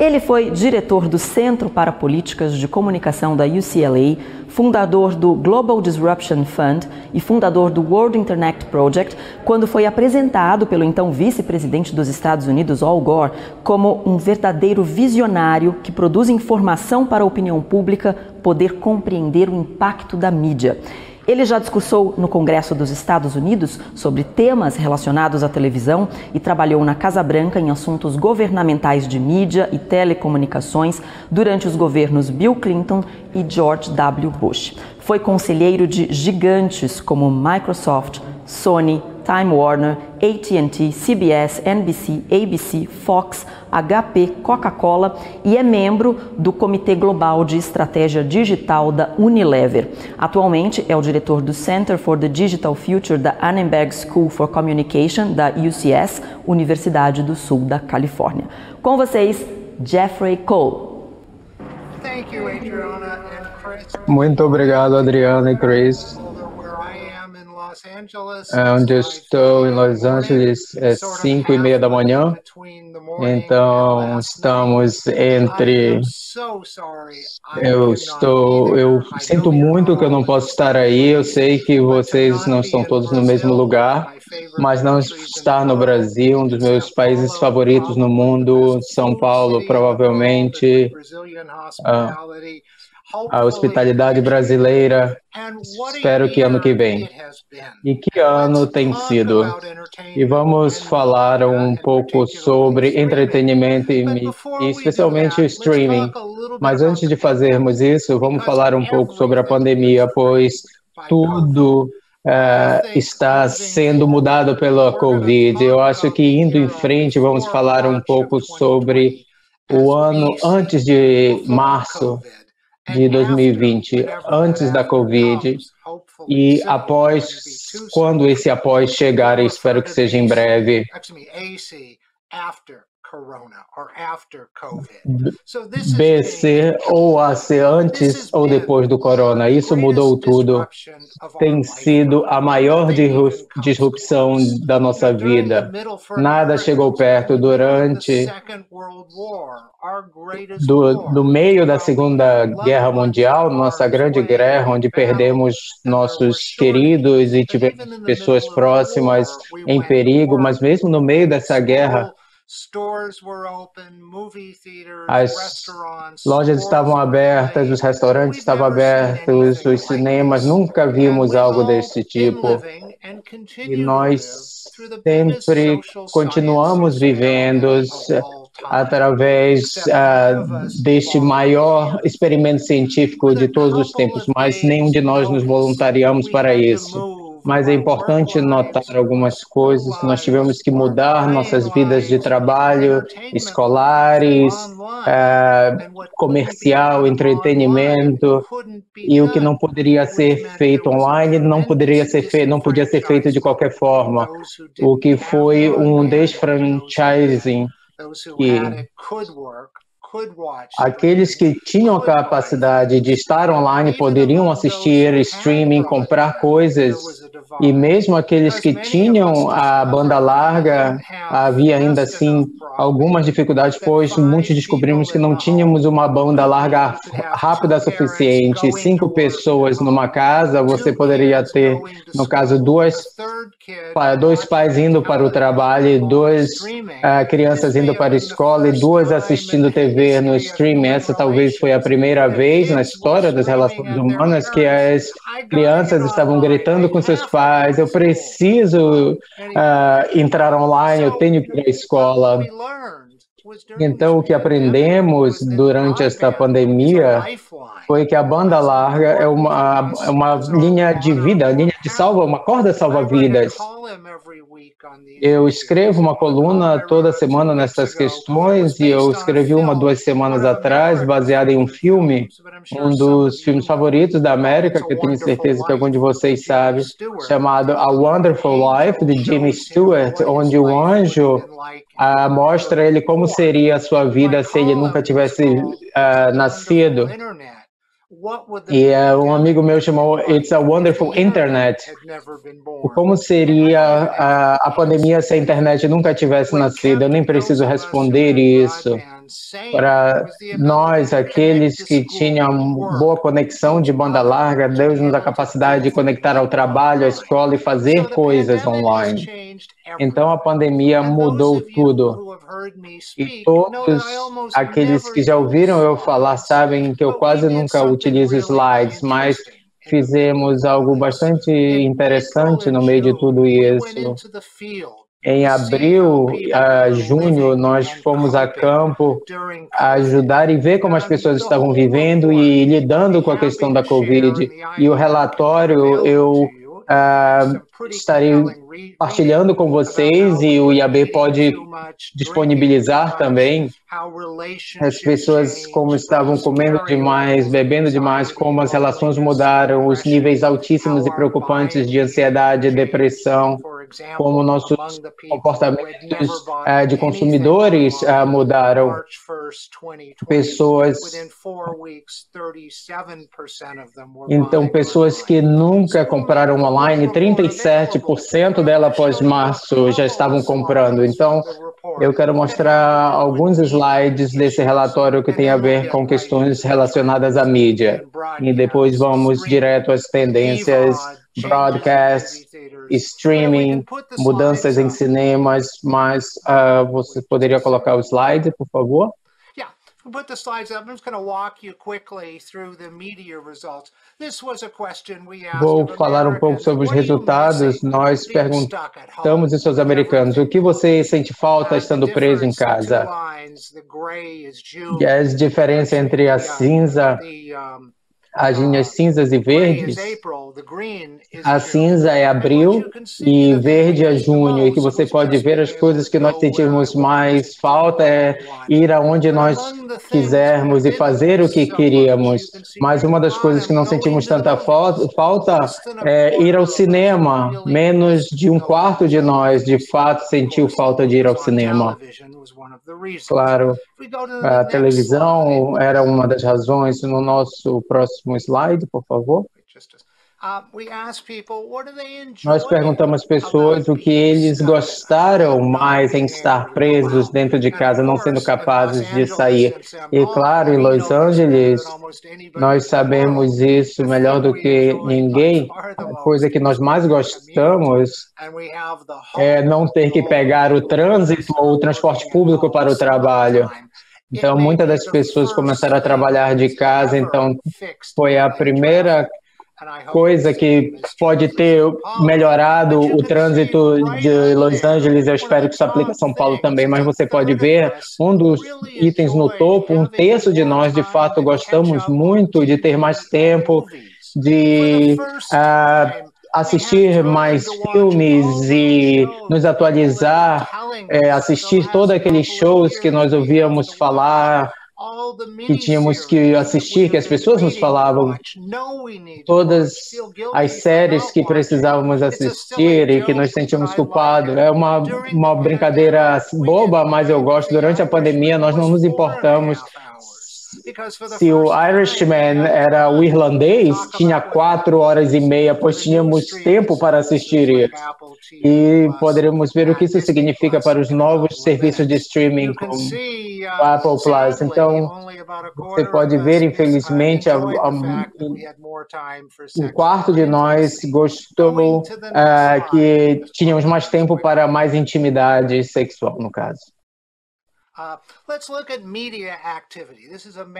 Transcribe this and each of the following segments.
Ele foi diretor do Centro para Políticas de Comunicação da UCLA, fundador do Global Disruption Fund e fundador do World Internet Project, quando foi apresentado pelo então vice-presidente dos Estados Unidos, Al Gore, como um verdadeiro visionário que produz informação para a opinião pública poder compreender o impacto da mídia. Ele já discursou no Congresso dos Estados Unidos sobre temas relacionados à televisão e trabalhou na Casa Branca em assuntos governamentais de mídia e telecomunicações durante os governos Bill Clinton e George W. Bush. Foi conselheiro de gigantes como Microsoft, Sony, Time Warner, AT&T, CBS, NBC, ABC, Fox, HP, Coca-Cola e é membro do Comitê Global de Estratégia Digital da Unilever. Atualmente é o diretor do Center for the Digital Future da Annenberg School for Communication da UCS, Universidade do Sul da Califórnia. Com vocês, Jeffrey Cole. Muito obrigado, Adriana e Chris. Onde eu estou em Los Angeles é 5:30 da manhã, então estamos entre. Eu sinto muito que eu não posso estar aí. Eu sei que vocês não estão todos no mesmo lugar, mas não estar no Brasil, um dos meus países favoritos no mundo, São Paulo, provavelmente. A hospitalidade brasileira, espero que ano que vem. E que ano tem sido? E vamos falar um pouco sobre entretenimento e especialmente o streaming. Mas antes de fazermos isso, vamos falar um pouco sobre a pandemia, pois tudo está sendo mudado pela Covid. Eu acho que indo em frente, vamos falar um pouco sobre o ano antes de março de 2020, antes da Covid, e após, quando esse após chegar, eu espero que seja em breve. BC ou AC, antes ou depois do corona, isso mudou tudo. Tem sido a maior disrupção da nossa vida. Nada chegou perto durante do meio da Segunda Guerra Mundial, nossa grande guerra, onde perdemos nossos queridos e tivemos pessoas próximas em perigo, mas mesmo no meio dessa guerra, as lojas estavam abertas, os restaurantes estavam abertos, os cinemas, nunca vimos algo desse tipo. E nós sempre continuamos vivendo através deste maior experimento científico de todos os tempos, mas nenhum de nós nos voluntariamos para isso. Mas é importante notar algumas coisas. Nós tivemos que mudar nossas vidas de trabalho, escolares, comercial, entretenimento, e o que não poderia ser feito online não podia ser feito de qualquer forma. O que foi um desfranchising que aqueles que tinham a capacidade de estar online poderiam assistir streaming, comprar coisas, e mesmo aqueles que tinham a banda larga, havia ainda assim algumas dificuldades, pois muitos descobrimos que não tínhamos uma banda larga rápida suficiente. 5 pessoas numa casa, você poderia ter, no caso, dois pais indo para o trabalho, 2 crianças indo para a escola e 2 assistindo TV no streaming. Essa talvez foi a primeira vez na história das relações humanas que as crianças estavam gritando com seus pais: eu preciso entrar online, eu tenho que ir à escola. Então, o que aprendemos durante esta pandemia foi que a banda larga é uma linha de vida, uma corda salva-vidas. Eu escrevo uma coluna toda semana nessas questões, e eu escrevi uma 2 semanas atrás, baseada em um filme, um dos filmes favoritos da América, que eu tenho certeza que algum de vocês sabe, chamado A Wonderful Life, de Jimmy Stewart, onde o anjo mostra ele como seria a sua vida se ele nunca tivesse nascido. E um amigo meu chamou It's a Wonderful Internet. Como seria a pandemia se a internet nunca tivesse nascido? Eu nem preciso responder isso. Para nós, aqueles que tinham boa conexão de banda larga, deu-nos a capacidade de conectar ao trabalho, à escola e fazer coisas online. Então, a pandemia mudou tudo. E todos aqueles que já ouviram eu falar sabem que eu quase nunca utilizo slides, mas fizemos algo bastante interessante no meio de tudo isso. Em abril a junho, nós fomos a campo ajudar e ver como as pessoas estavam vivendo e lidando com a questão da Covid. E o relatório eu estarei partilhando com vocês e o IAB pode disponibilizar também. As pessoas como estavam comendo demais, bebendo demais, como as relações mudaram, os níveis altíssimos e preocupantes de ansiedade e depressão, como nossos comportamentos de consumidores mudaram. Então, pessoas que nunca compraram online, 37% dela após março já estavam comprando. Então, eu quero mostrar alguns slides desse relatório que tem a ver com questões relacionadas à mídia. E depois vamos direto às tendências, broadcast, streaming, mudanças em cinemas, mas você poderia colocar o slide, por favor? Put the slides up. I'm just going to walk you quickly through the media results. This was a question we asked. Vou falar um pouco sobre os resultados. Nós perguntamos isso aos americanos. O que você sente falta estando preso em casa? E as diferenças entre a cinza, as linhas cinzas e verdes, a cinza é abril e verde é junho, e que você pode ver as coisas que nós sentimos mais falta é ir aonde nós quisermos e fazer o que queríamos. Mas uma das coisas que não sentimos tanta falta é ir ao cinema. Menos de um quarto de nós, de fato, sentiu falta de ir ao cinema. Claro, a televisão era uma das razões. No nosso próximo slide, por favor. Nós perguntamos às pessoas o que eles gostaram mais em estar presos dentro de casa, não sendo capazes de sair. E claro, em Los Angeles, nós sabemos isso melhor do que ninguém. A coisa que nós mais gostamos é não ter que pegar o trânsito ou o transporte público para o trabalho. Então, muitas das pessoas começaram a trabalhar de casa, então foi a primeira coisa que pode ter melhorado o trânsito de Los Angeles. Eu espero que isso aplique a São Paulo também, mas você pode ver um dos itens no topo, um terço de nós, de fato, gostamos muito de ter mais tempo, de assistir mais filmes e nos atualizar, assistir todos aqueles shows que nós ouvíamos falar, que tínhamos que assistir, que as pessoas nos falavam, todas as séries que precisávamos assistir e que nós sentíamos culpados. É uma brincadeira boba, mas eu gosto. Durante a pandemia, nós não nos importamos se o Irishman era o irlandês, tinha 4 horas e meia, pois tínhamos tempo para assistir isso. E poderemos ver o que isso significa para os novos serviços de streaming como o Apple Plus. Então, você pode ver, infelizmente, um quarto de nós gostou que tínhamos mais tempo para mais intimidade sexual, no caso.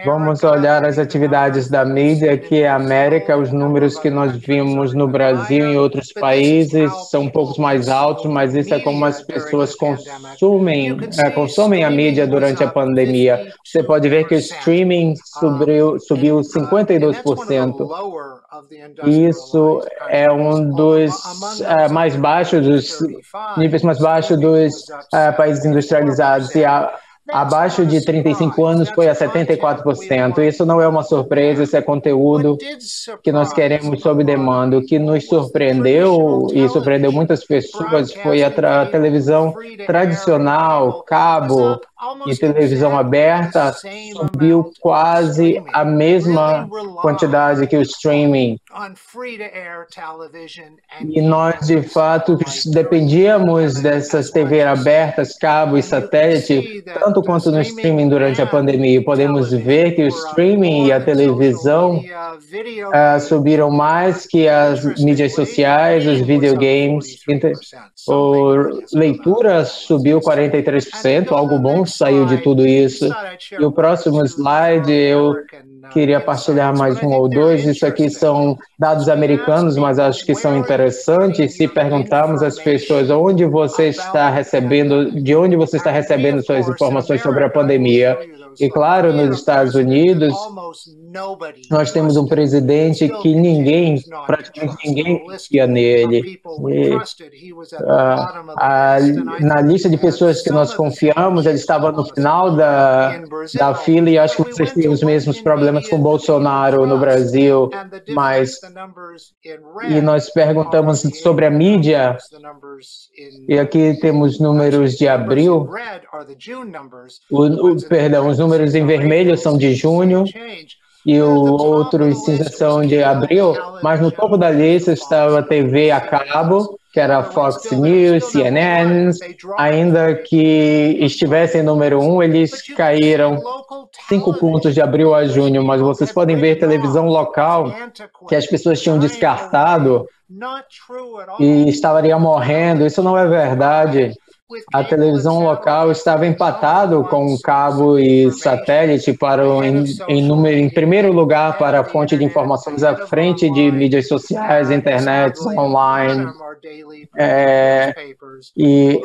Vamos olhar as atividades da mídia, que é a América. Os números que nós vimos no Brasil e em outros países são um pouco mais altos, mas isso é como as pessoas consomem a mídia durante a pandemia. Você pode ver que o streaming subiu 52%. Isso é um dos mais baixos, dos níveis mais baixos dos países industrializados. E abaixo de 35 anos foi a 74%. Isso não é uma surpresa, isso é conteúdo que nós queremos sob demanda. O que nos surpreendeu e surpreendeu muitas pessoas foi a televisão tradicional, cabo, e televisão aberta subiu quase a mesma quantidade que o streaming. E nós, de fato, dependíamos dessas TV abertas, cabo e satélite, tanto quanto no streaming durante a pandemia. Podemos ver que o streaming e a televisão subiram mais que as mídias sociais, os videogames. A leitura subiu 43%, algo bom saiu de tudo isso. E o próximo slide, eu queria partilhar mais um ou dois. Isso aqui são dados americanos, mas acho que são interessantes. Se perguntarmos às pessoas de onde você está recebendo suas informações sobre a pandemia, e claro, nos Estados Unidos, nós temos um presidente que praticamente ninguém confia nele. Na lista de pessoas que nós confiamos, ele estava no final da fila, e acho que vocês têm os mesmos problemas com Bolsonaro no Brasil, e nós perguntamos sobre a mídia, e aqui temos números de abril, os números em vermelho são de junho, e os outros cinza são de abril, mas no topo da lista estava a TV a cabo, que era Fox News, CNN, ainda que estivessem em número 1, eles caíram 5 pontos de abril a junho, mas vocês podem ver televisão local que as pessoas tinham descartado e estaria morrendo. Isso não é verdade. A televisão local estava empatado com o cabo e satélite em primeiro lugar para a fonte de informações à frente de mídias sociais, internet, online. E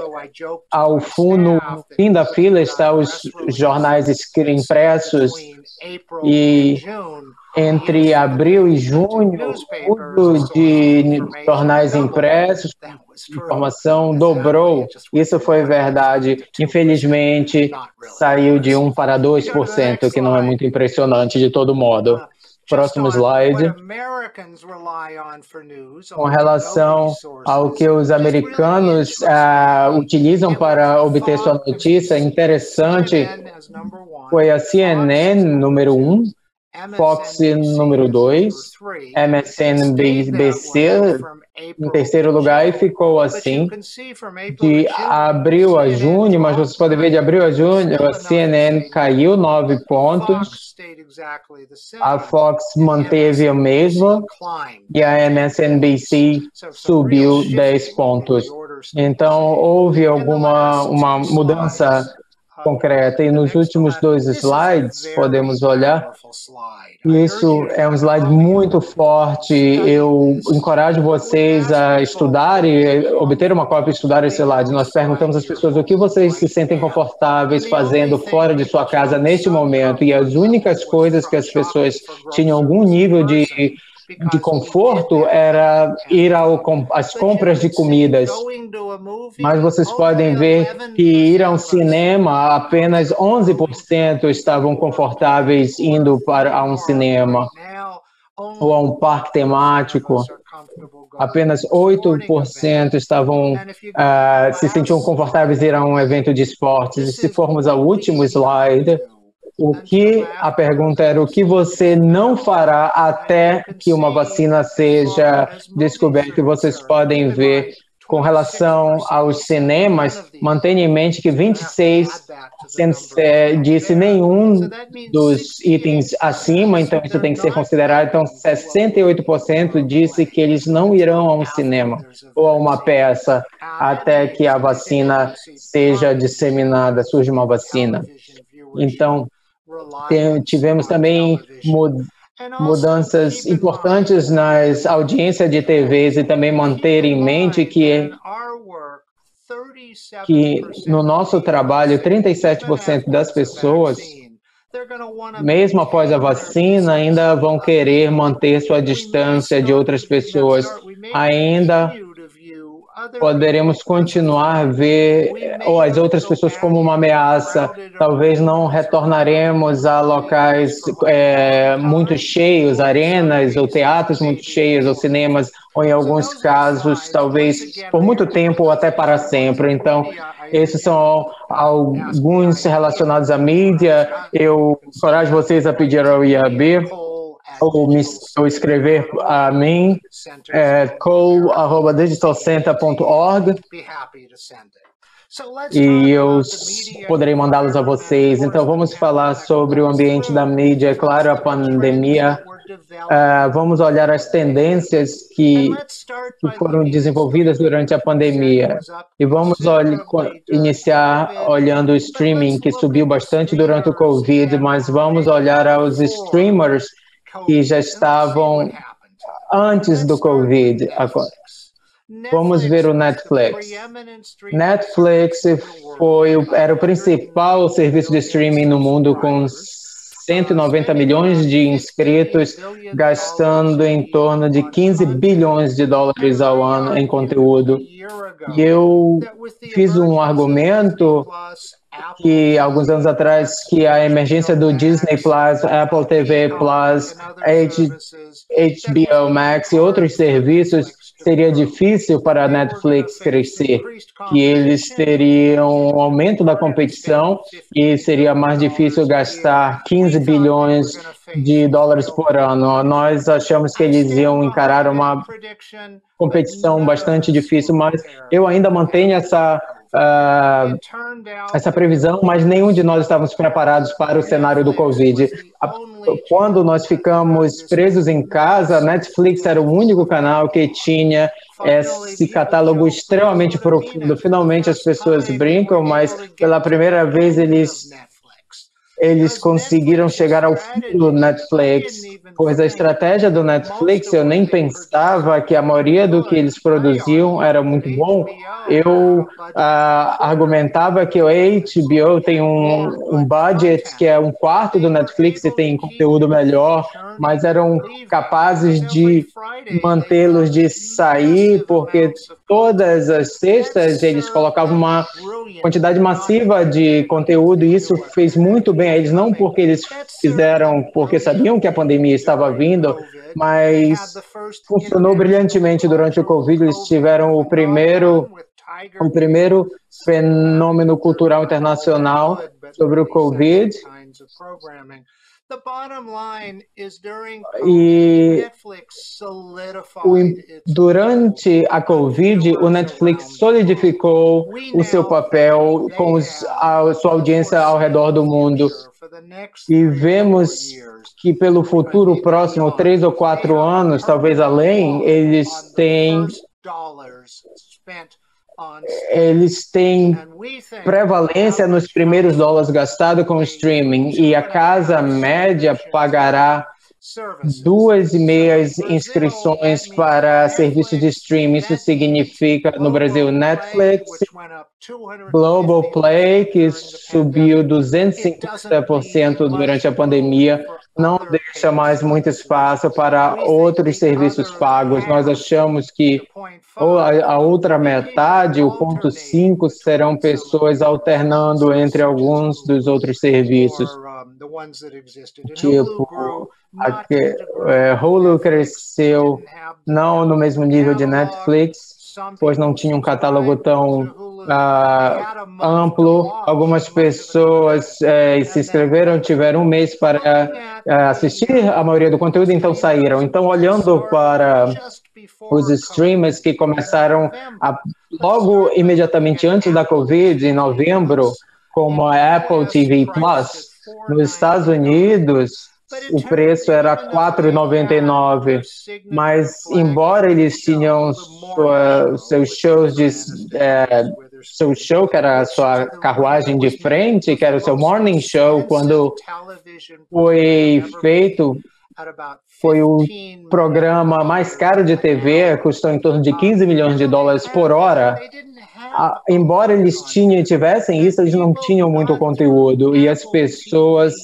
ao fundo, no fim da fila, estão os jornais impressos, e entre abril e junho, o uso de jornais impressos, informação dobrou. Isso foi verdade. Infelizmente, saiu de 1 para 2%, que não é muito impressionante de todo modo. Próximo slide. Com relação ao que os americanos utilizam para obter sua notícia, interessante, foi a CNN número 1, Fox número 2, MSNBC em terceiro lugar, e ficou assim de abril a junho, mas vocês podem ver de abril a junho, a CNN caiu 9 pontos, a Fox manteve a mesma e a MSNBC subiu 10 pontos. Então, houve uma mudança concreta. E nos últimos 2 slides, podemos olhar, isso é um slide muito forte. Eu encorajo vocês a estudar e obter uma cópia e estudar esse slide. Nós perguntamos às pessoas o que vocês se sentem confortáveis fazendo fora de sua casa neste momento, e as únicas coisas que as pessoas tinham algum nível de conforto era ir às compras de comidas. Mas vocês podem ver que ir a um cinema, apenas 11% estavam confortáveis indo a um cinema, ou a um parque temático. Apenas 8% se sentiam confortáveis em ir a um evento de esportes. E se formos ao último slide, a pergunta era o que você não fará até que uma vacina seja descoberta. E vocês podem ver, com relação aos cinemas, mantenha em mente que 26% disse nenhum dos itens acima, então isso tem que ser considerado. Então, 68% disse que eles não irão a um cinema ou a uma peça até que a vacina seja disseminada, surja uma vacina. Então, tivemos também mudanças importantes nas audiências de TVs, e também manter em mente que no nosso trabalho, 37% das pessoas, mesmo após a vacina, ainda vão querer manter sua distância de outras pessoas. Ainda poderemos continuar a ver ou as outras pessoas como uma ameaça. Talvez não retornaremos a locais muito cheios, arenas ou teatros muito cheios ou cinemas, ou em alguns casos, talvez por muito tempo ou até para sempre. Então, esses são alguns relacionados à mídia. Eu encorajo vocês a pedir ao IAB ou escrever a mim, cole@digitalcenter.org, e eu poderei mandá-los a vocês. Então, vamos falar sobre o ambiente da mídia. É claro, a pandemia. Vamos olhar as tendências que foram desenvolvidas durante a pandemia. E vamos iniciar olhando o streaming, que subiu bastante durante o Covid, mas vamos olhar aos streamers que já estavam antes do Covid. Vamos ver o Netflix. Netflix era o principal serviço de streaming no mundo, com 190 milhões de inscritos, gastando em torno de 15 bilhões de dólares ao ano em conteúdo. E eu fiz um argumento que alguns anos atrás, que a emergência do Disney Plus, Apple TV Plus, HBO Max e outros serviços seria difícil para a Netflix crescer, que eles teriam um aumento da competição e seria mais difícil gastar 15 bilhões de dólares por ano. Nós achamos que eles iam encarar uma competição bastante difícil, mas eu ainda mantenho essa previsão, mas nenhum de nós estávamos preparados para o cenário do Covid. Quando nós ficamos presos em casa, a Netflix era o único canal que tinha esse catálogo extremamente profundo. Finalmente as pessoas brincam, mas pela primeira vez eles conseguiram chegar ao fim do Netflix, pois a estratégia do Netflix, eu nem pensava que a maioria do que eles produziam era muito bom. Eu argumentava que o HBO tem um budget que é um quarto do Netflix e tem conteúdo melhor, mas eram capazes de mantê-los de sair, porque todas as sextas eles colocavam uma quantidade massiva de conteúdo, e isso fez muito bem a eles, não porque eles fizeram porque sabiam que a pandemia estava vindo, mas funcionou brilhantemente durante o Covid. Eles tiveram o primeiro fenômeno cultural internacional sobre o Covid. E durante a Covid, o Netflix solidificou o seu papel com a sua audiência ao redor do mundo. E vemos que pelo futuro próximo, 3 ou 4 anos, talvez além, eles têm prevalência nos primeiros dólares gastados com o streaming, e a casa média pagará 2,5 inscrições para serviços de streaming. Isso significa, no Brasil, Netflix, Globoplay, que subiu 250% durante a pandemia, não deixa mais muito espaço para outros serviços pagos. Nós achamos que a outra metade, o 0,5, serão pessoas alternando entre alguns dos outros serviços. Tipo, Hulu cresceu não no mesmo nível de Netflix, pois não tinha um catálogo tão amplo. Algumas pessoas se inscreveram, tiveram um mês para assistir a maioria do conteúdo, então saíram. Então, olhando para os streamers que começaram logo imediatamente antes da Covid, em novembro, como a Apple TV Plus, nos Estados Unidos, o preço era R$ 4,99, mas embora eles tinham seus shows seu show, que era a sua carruagem de frente, que era o seu morning show, quando foi feito, foi o programa mais caro de TV, custou em torno de 15 milhões de dólares por hora. Embora eles tivessem isso, eles não tinham muito conteúdo, e as pessoas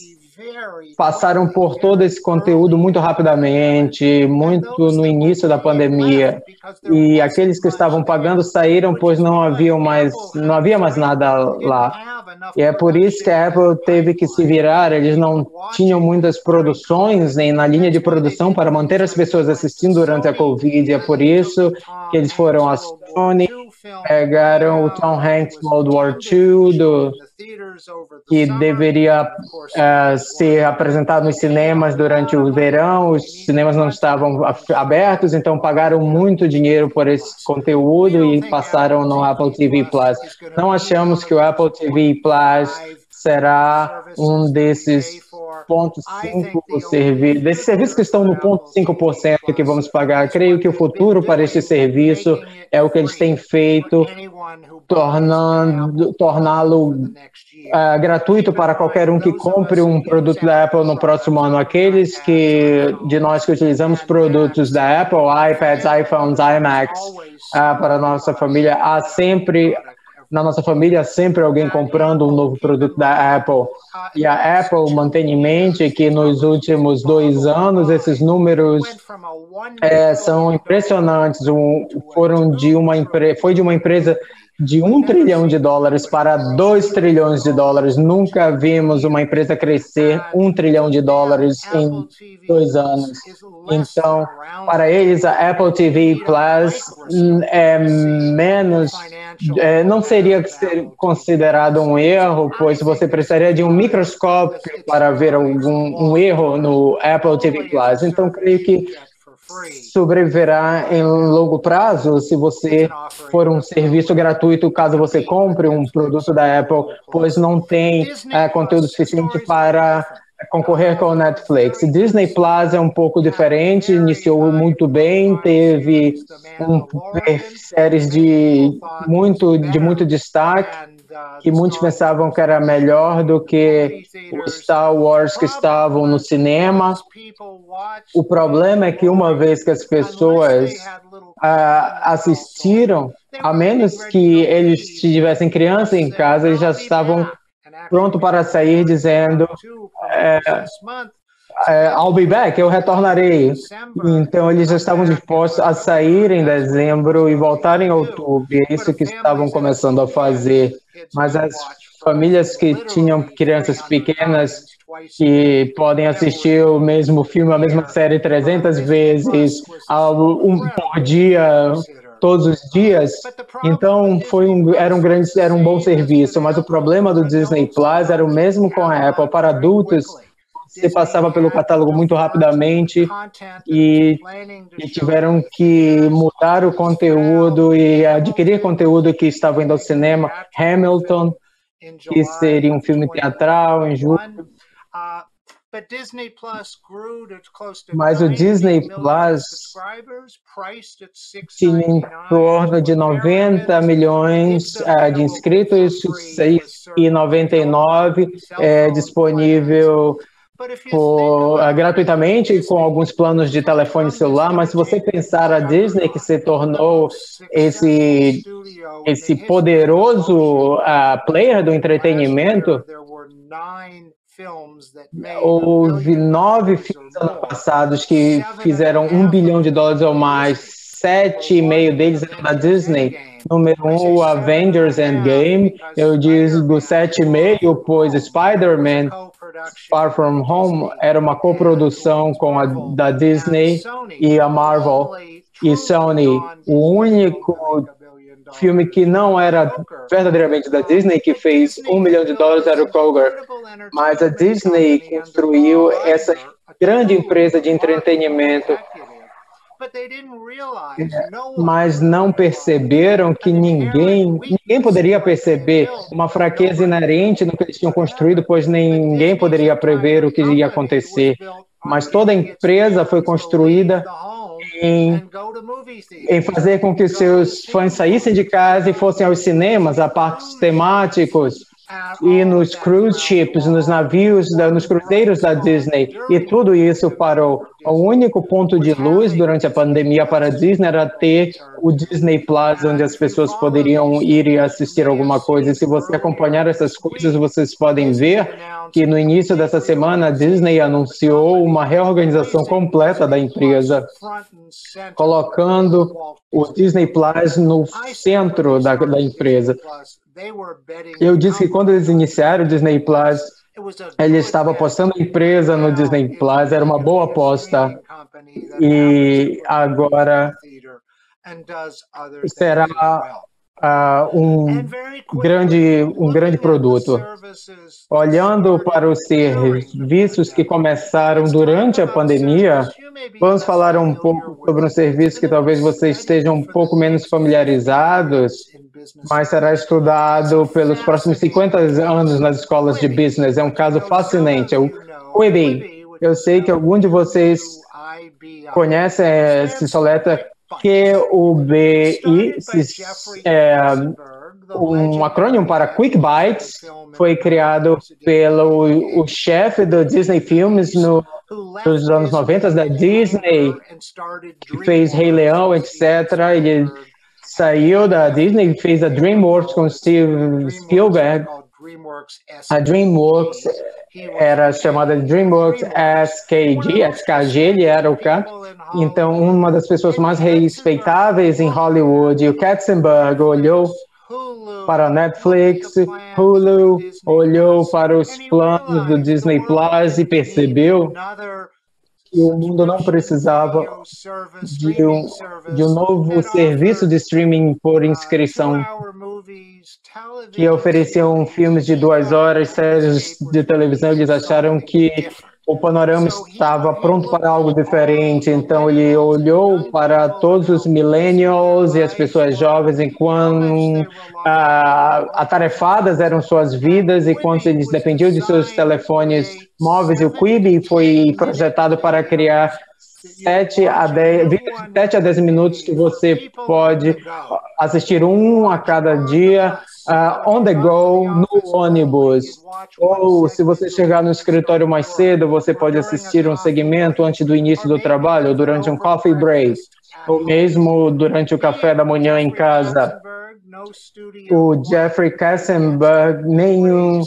passaram por todo esse conteúdo muito rapidamente, muito no início da pandemia. E aqueles que estavam pagando saíram, pois não havia mais nada lá. E é por isso que a Apple teve que se virar. Eles não tinham muitas produções nem na linha de produção para manter as pessoas assistindo durante a Covid. É por isso que eles foram a Sony, pegaram o Tom Hanks World War II, que deveria ser apresentado nos cinemas durante o verão. Os cinemas não estavam abertos, então pagaram muito dinheiro por esse conteúdo e passaram no Apple TV Plus. Não achamos que o Apple TV Plus será um desses 0,5% desses serviços que estão no 0,5% que vamos pagar. Creio que o futuro para este serviço é o que eles têm feito, torná-lo gratuito para qualquer um que compre um produto da Apple no próximo ano. Aqueles de nós que utilizamos produtos da Apple, iPads, iPhones, iMacs, para a nossa família, na nossa família, sempre alguém comprando um novo produto da Apple. E a Apple mantém em mente que nos últimos 2 anos, esses números são impressionantes. Foi de uma empresa de $1 trilhão para $2 trilhões. Nunca vimos uma empresa crescer $1 trilhão em 2 anos. Então, para eles, a Apple TV Plus não seria considerado um erro, pois você precisaria de um microscópio para ver um erro no Apple TV Plus. Então, creio que sobreviverá em longo prazo se você for um serviço gratuito, caso você compre um produto da Apple, pois não tem conteúdo suficiente para concorrer com o Netflix. Disney Plus é um pouco diferente, iniciou muito bem, teve séries de muito destaque, que muitos pensavam que era melhor do que o Star Wars que estavam no cinema. O problema é que uma vez que as pessoas assistiram, a menos que eles tivessem criança em casa, eles já estavam prontos para sair dizendo I'll be back, eu retornarei. Então eles já estavam dispostos a sair em dezembro e voltar em outubro. É isso que estavam começando a fazer. Mas as famílias que tinham crianças pequenas, que podem assistir o mesmo filme, a mesma série 300 vezes, por dia, todos os dias, então era um bom serviço. Mas o problema do Disney Plus era o mesmo com a Apple. Para adultos, você passava pelo catálogo muito rapidamente e tiveram que mudar o conteúdo e adquirir conteúdo que estava indo ao cinema. Hamilton, que seria um filme teatral em julho. Mas o Disney Plus tinha em torno de 90 milhões de inscritos, 6,99 disponível gratuitamente com alguns planos de telefone celular. Mas se você pensar a Disney, que se tornou esse poderoso player do entretenimento, houve 9 filmes passados que fizeram $1 bilhão ou mais. 7,5 deles eram da Disney. Número 1, o Avengers Endgame. Eu digo 7,5, pois Spider-Man Far From Home era uma coprodução com a da Disney e a Marvel e Sony. O único filme que não era verdadeiramente da Disney, que fez $1 milhão, era o Kroger. Mas a Disney construiu essa grande empresa de entretenimento. Mas não perceberam que ninguém poderia perceber uma fraqueza inerente no que eles tinham construído, pois ninguém poderia prever o que ia acontecer. Mas toda a empresa foi construída em fazer com que seus fãs saíssem de casa e fossem aos cinemas, a parques temáticos, e nos cruise ships, nos navios, nos cruzeiros da Disney, e tudo isso parou. O único ponto de luz durante a pandemia para a Disney era ter o Disney Plus, onde as pessoas poderiam ir e assistir alguma coisa. E se você acompanhar essas coisas, vocês podem ver que no início dessa semana a Disney anunciou uma reorganização completa da empresa, colocando o Disney Plus no centro da empresa. Eu disse que quando eles iniciaram o Disney Plus, ele estava apostando a empresa no Disney Plus, era uma boa aposta, e agora será um grande produto. Olhando para os serviços que começaram durante a pandemia, vamos falar um pouco sobre um serviço que talvez vocês estejam um pouco menos familiarizados, mas será estudado pelos próximos 50 anos nas escolas de business. É um caso fascinante, é o Quibi. Eu sei que algum de vocês conhece, se soleta QUBI, um acrônimo para Quick Bites, foi criado pelo chefe do Disney Filmes nos anos 90 da Disney, que fez Rei Leão, etc. Ele saiu da Disney e fez a DreamWorks com Steven Spielberg. A DreamWorks era chamada de DreamWorks SKG, ele era o cara. Então, uma das pessoas mais respeitáveis em Hollywood, o Katzenberg, olhou para a Netflix, Hulu, olhou para os planos do Disney Plus e percebeu que o mundo não precisava de um novo serviço de streaming por inscrição, que ofereciam filmes de 2 horas, séries de televisão. Eles acharam que o panorama estava pronto para algo diferente, então ele olhou para todos os millennials e as pessoas jovens enquanto atarefadas eram suas vidas e quanto eles dependiam de seus telefones móveis. E o Quibi foi projetado para criar 7 a 10 minutos que você pode assistir um a cada dia, on the go, no ônibus. Ou se você chegar no escritório mais cedo, você pode assistir um segmento antes do início do trabalho, ou durante um coffee break, ou mesmo durante o café da manhã em casa. O Jeffrey Katzenberg, nenhum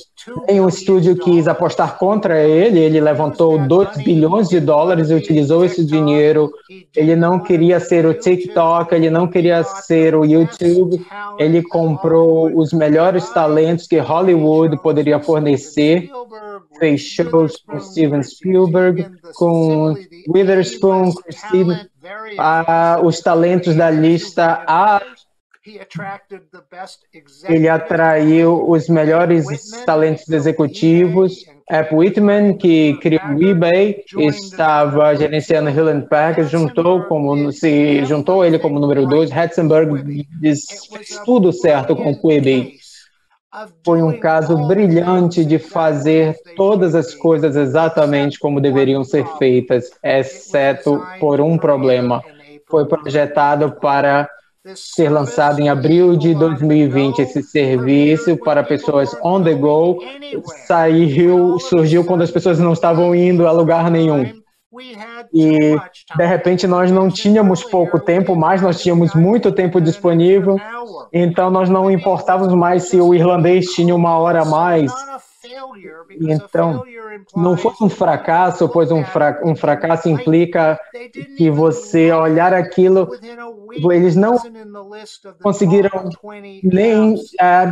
estúdio quis apostar contra ele. Ele levantou $2 bilhões e utilizou esse dinheiro. Ele não queria ser o TikTok, ele não queria ser o YouTube. Ele comprou os melhores talentos que Hollywood poderia fornecer. Fez shows com Steven Spielberg, com Witherspoon, os talentos da lista A. Ele atraiu os melhos talentos executivos. App Whitman, que criou o eBay, estava gerenciando Hewlett Packard, juntou ele como número 2. Katzenberg fez tudo certo com o Quibi. Foi um caso brilhante de fazer todas as coisas exatamente como deveriam ser feitas, exceto por um problema. Foi projetado para ser lançado em abril de 2020. Esse serviço para pessoas on the go surgiu quando as pessoas não estavam indo a lugar nenhum. E, de repente, nós não tínhamos pouco tempo, mas nós tínhamos muito tempo disponível, então nós não importávamos mais se o irlandês tinha 1 hora a mais. Então, não foi um fracasso, pois um fracasso implica que você olhar aquilo, eles não conseguiram nem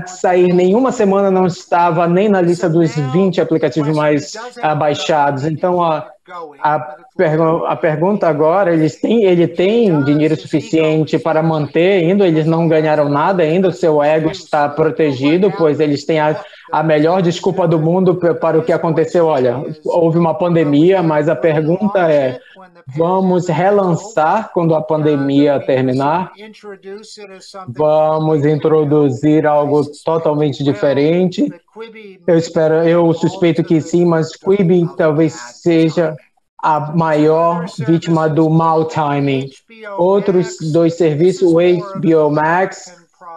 sair, nenhuma semana não estava nem na lista dos 20 aplicativos mais baixados. Então, a pergunta agora, ele tem dinheiro suficiente para manter ainda, eles não ganharam nada ainda, o seu ego está protegido, pois eles têm a melhor desculpa do mundo para o que aconteceu. Olha, houve uma pandemia, mas a pergunta é, vamos relançar quando a pandemia terminar? Vamos introduzir algo totalmente diferente? Eu suspeito que sim, mas Quibi talvez seja a maior vítima do mau timing. Outros 2 serviços, o HBO Max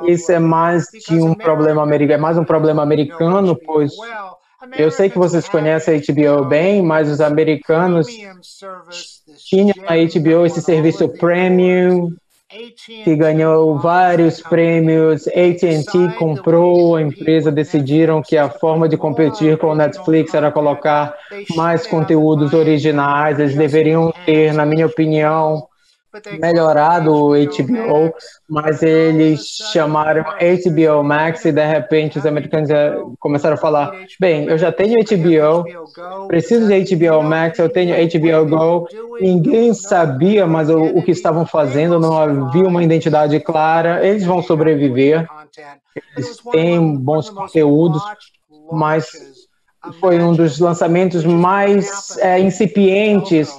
isso é mais de um problema americano, é mais um problema americano, pois eu sei que vocês conhecem a HBO bem, mas os americanos tinham na HBO esse serviço premium, que ganhou vários prêmios. AT&T comprou a empresa, decidiram que a forma de competir com o Netflix era colocar mais conteúdos originais. Eles deveriam ter, na minha opinião, melhorado o HBO, mas eles chamaram HBO Max e de repente os americanos começaram a falar, bem, eu já tenho HBO, preciso de HBO Max, eu tenho HBO Go. Ninguém sabia mais o que estavam fazendo, não havia uma identidade clara. Eles vão sobreviver, eles têm bons conteúdos, mas foi um dos lançamentos mais incipientes,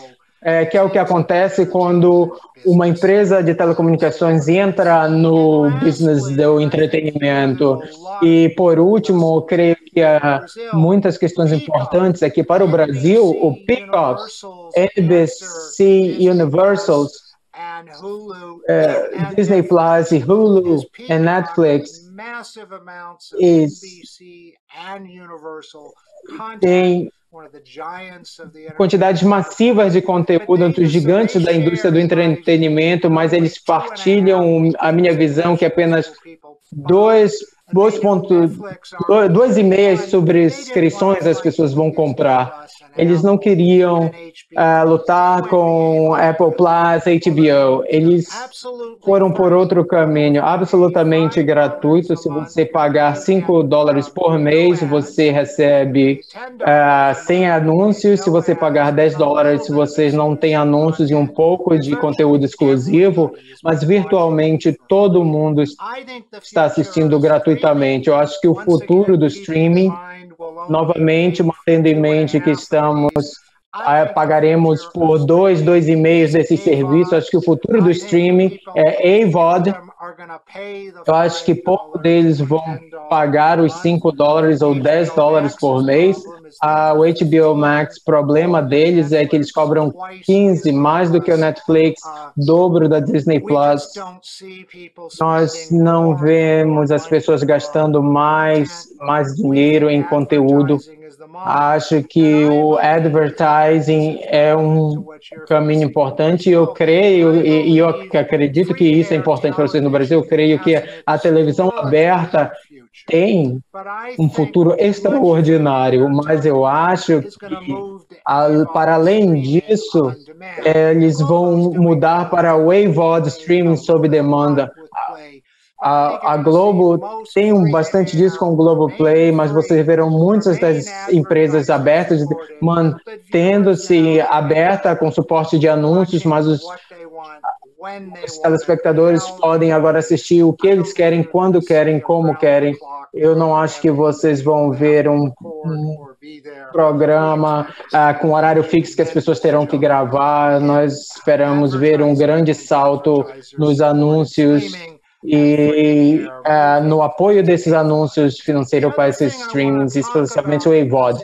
que é o que acontece quando uma empresa de telecomunicações entra no business do entretenimento. E, por último, creio que há muitas questões importantes aqui para o Brasil. O Peacock, NBC Universal, Disney Plus, Hulu e Netflix tem quantidades massivas de conteúdo entre os gigantes da indústria do entretenimento, mas eles partilham a minha visão que apenas 2,5 subscrições as pessoas vão comprar. Eles não queriam lutar com Apple Plus, HBO. Eles foram por outro caminho, absolutamente gratuito. Se você pagar $5 por mês, você recebe sem anúncios. Se você pagar $10, vocês não têm anúncios e um pouco de conteúdo exclusivo, mas virtualmente todo mundo está assistindo gratuitamente. Eu acho que o futuro do streaming, novamente, mantendo em mente que pagaremos por 2,5 desses serviços. Acho que o futuro do streaming é AVOD. Eu acho que pouco deles vão pagar os $5 ou $10 por mês. O HBO Max, problema deles é que eles cobram 15, mais do que o Netflix, dobro da Disney Plus. Nós não vemos as pessoas gastando mais dinheiro em conteúdo. Acho que o advertising é um caminho importante. Eu creio, e eu acredito que isso é importante para vocês no Brasil, eu creio que a televisão aberta tem um futuro extraordinário, mas eu acho que, para além disso, eles vão mudar para o AVOD, streaming sob demanda. A Globo tem bastante disso com o Globoplay, mas vocês verão muitas das empresas abertas mantendo-se aberta com suporte de anúncios, mas os telespectadores podem agora assistir o que eles querem, quando querem, como querem. Eu não acho que vocês vão ver um programa com horário fixo que as pessoas terão que gravar. Nós esperamos ver um grande salto nos anúncios e no apoio desses anúncios financeiros para esses streamings, especialmente o AVOD.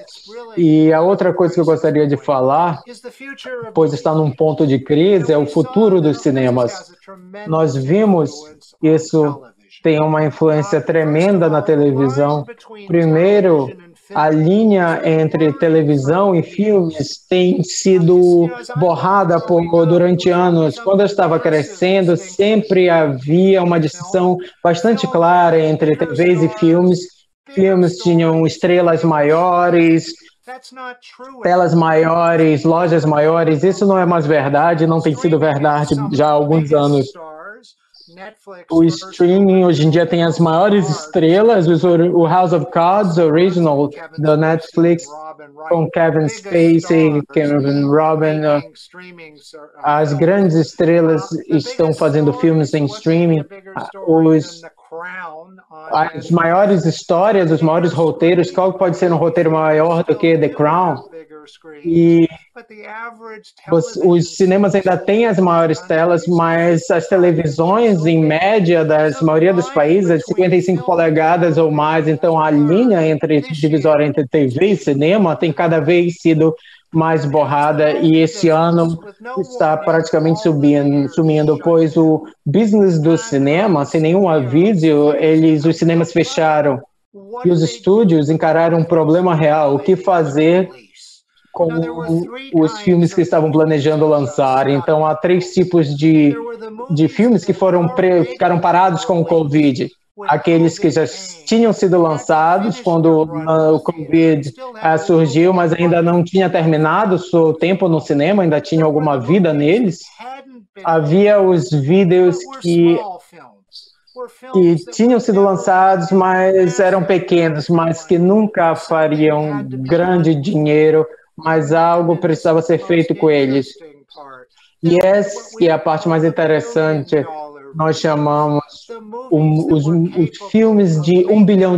E a outra coisa que eu gostaria de falar, pois está num ponto de crise, é o futuro dos cinemas. Nós vimos isso tem uma influência tremenda na televisão. Primeiro, a linha entre televisão e filmes tem sido borrada durante anos. Quando eu estava crescendo, sempre havia uma distinção bastante clara entre TVs e filmes. Filmes tinham estrelas maiores, telas maiores, lojas maiores. Isso não é mais verdade, não tem sido verdade já há alguns anos. O streaming hoje em dia tem as maiores estrelas, o House of Cards original da Netflix, com Kevin Spacey, Kevin Robin. As grandes estrelas estão fazendo filmes em streaming. As maiores histórias, os maiores roteiros, qual pode ser um roteiro maior do que The Crown? E os cinemas ainda têm as maiores telas, mas as televisões, em média, da maioria dos países, é de 55 polegadas ou mais. Então, a linha divisória entre TV e cinema tem cada vez sido mais borrada, e esse ano está praticamente sumindo, pois o business do cinema, sem nenhum aviso, os cinemas fecharam e os estúdios encararam um problema real: o que fazer com os filmes que estavam planejando lançar. Então, há 3 tipos de filmes que ficaram parados com o Covid. Aqueles que já tinham sido lançados quando o Covid surgiu, mas ainda não tinha terminado o seu tempo no cinema, ainda tinha alguma vida neles. Havia os vídeos que tinham sido lançados, mas eram pequenos, mas que nunca fariam grande dinheiro, mas algo precisava ser feito com eles. E essa que é a parte mais interessante. Nós chamamos os filmes de $1 bilhão,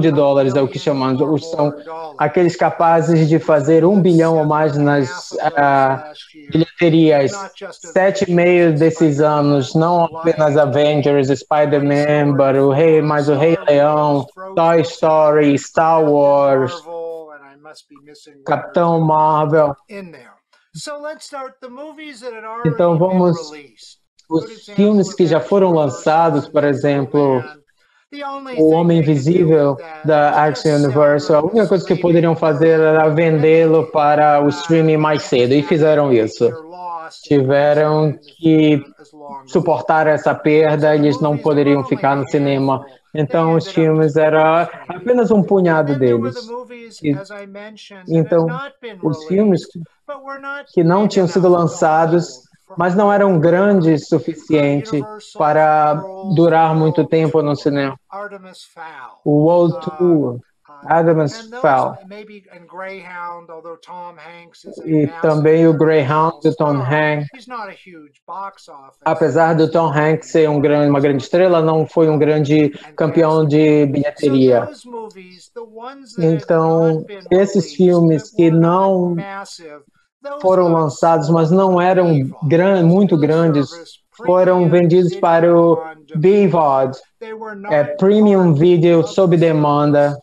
é o que chamamos. São aqueles capazes de fazer 1 bilhão ou mais nas bilheterias. 7,5 desses anos, não apenas Avengers, Spider-Man, mas o Rei Leão, Toy Story, Star Wars, Capitão Marvel. Então vamos... Os filmes que já foram lançados, por exemplo, O Homem Invisível da Action Universe, a única coisa que poderiam fazer era vendê-lo para o streaming mais cedo, e fizeram isso. Tiveram que suportar essa perda, eles não poderiam ficar no cinema. Então, os filmes eram apenas um punhado deles. Então, os filmes que não tinham sido lançados, mas não eram grandes o suficiente para durar muito tempo no cinema. O World Tour, Artemis Fowl, e também o Greyhound do Tom Hanks. Apesar do Tom Hanks ser uma grande estrela, não foi um grande campeão de bilheteria. Então, esses filmes que não foram lançados, mas não eram muito grandes, foram vendidos para o BVOD, Premium Video sob demanda.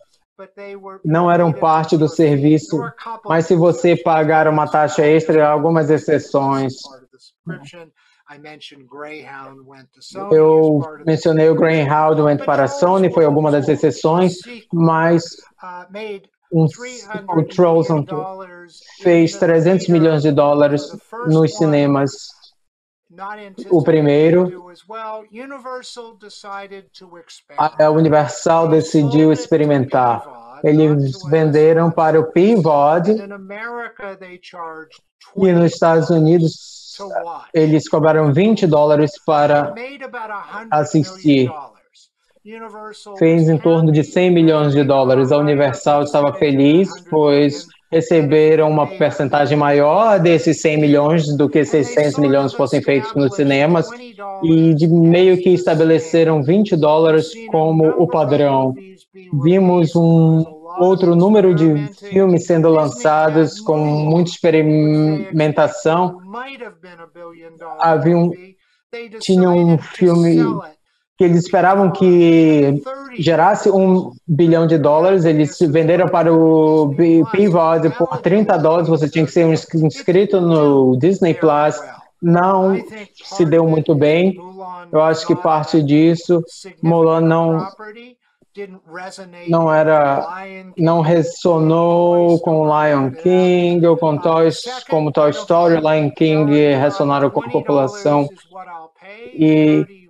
Não eram parte do serviço, mas se você pagar uma taxa extra, há algumas exceções. Eu mencionei o Greyhound went para a Sony, foi alguma das exceções, mas o Trolls fez $300 milhões nos cinemas. O primeiro, a Universal decidiu experimentar. Eles venderam para o PVOD, e nos Estados Unidos eles cobraram $20 para assistir. Fez em torno de $100 milhões. A Universal estava feliz, pois receberam uma percentagem maior desses 100 milhões do que 600 milhões fossem feitos nos cinemas, e meio que estabeleceram $20 como o padrão. Vimos um outro número de filmes sendo lançados com muita experimentação. Tinha um filme que eles esperavam que gerasse $1 bilhão. Eles venderam para o PVOD por $30. Você tinha que ser um inscrito no Disney Plus. Não se deu muito bem. Eu acho que parte disso, Mulan não ressonou com Lion King, ou como Toy Story. Lion King ressonaram com a população. E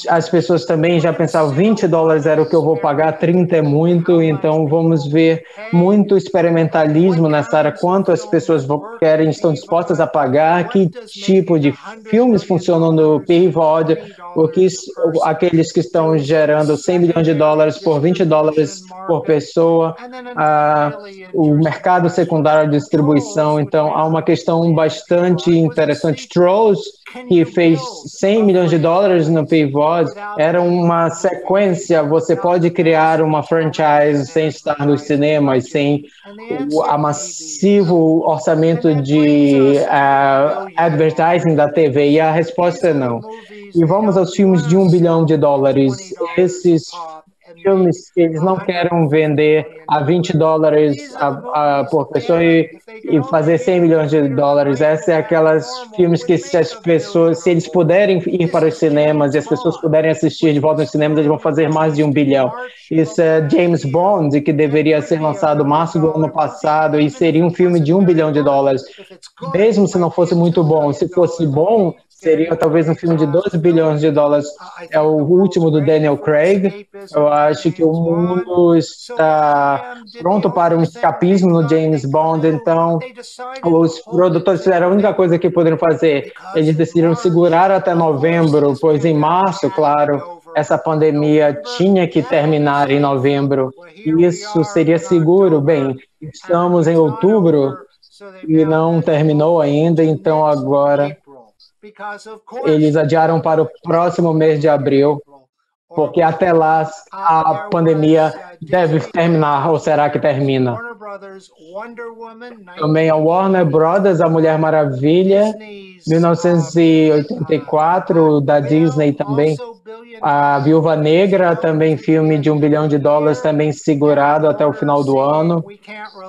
as pessoas também já pensavam $20 era o que eu vou pagar, 30 é muito. Então vamos ver muito experimentalismo nessa área, quanto as pessoas querem, estão dispostas a pagar, que tipo de filmes funcionam no PVOD, aqueles que estão gerando $100 milhões por $20 por pessoa, o mercado secundário de distribuição. Então há uma questão bastante interessante. Trolls que fez 100 milhões de dólares no PVOD, era uma sequência. Você pode criar uma franchise sem estar nos cinemas, sem o massivo orçamento de advertising da TV? E a resposta é não. E vamos aos filmes de $1 bilhão. Esses filmes que eles não querem vender a $20 por pessoa e fazer 100 milhões de dólares. Essa é aquelas filmes que se as pessoas, se eles puderem ir para os cinemas e as pessoas puderem assistir de volta aos cinemas, eles vão fazer mais de $1 bilhão. Isso é James Bond, que deveria ser lançado em março do ano passado e seria um filme de $1 bilhão. Mesmo se não fosse muito bom, se fosse bom, seria talvez um filme de $12 bilhões. É o último do Daniel Craig. Eu acho que o mundo está pronto para um escapismo no James Bond, então os produtores fizeram a única coisa que poderiam fazer. Eles decidiram segurar até novembro, pois em março, claro, essa pandemia tinha que terminar em novembro. E isso seria seguro. Bem, estamos em outubro e não terminou ainda, então agora eles adiaram para o próximo mês de abril, porque até lá a pandemia deve terminar, ou será que termina? Também a Warner Brothers, a Mulher Maravilha, 1984, da Disney também. A Viúva Negra, também filme de $1 bilhão, também segurado até o final do ano.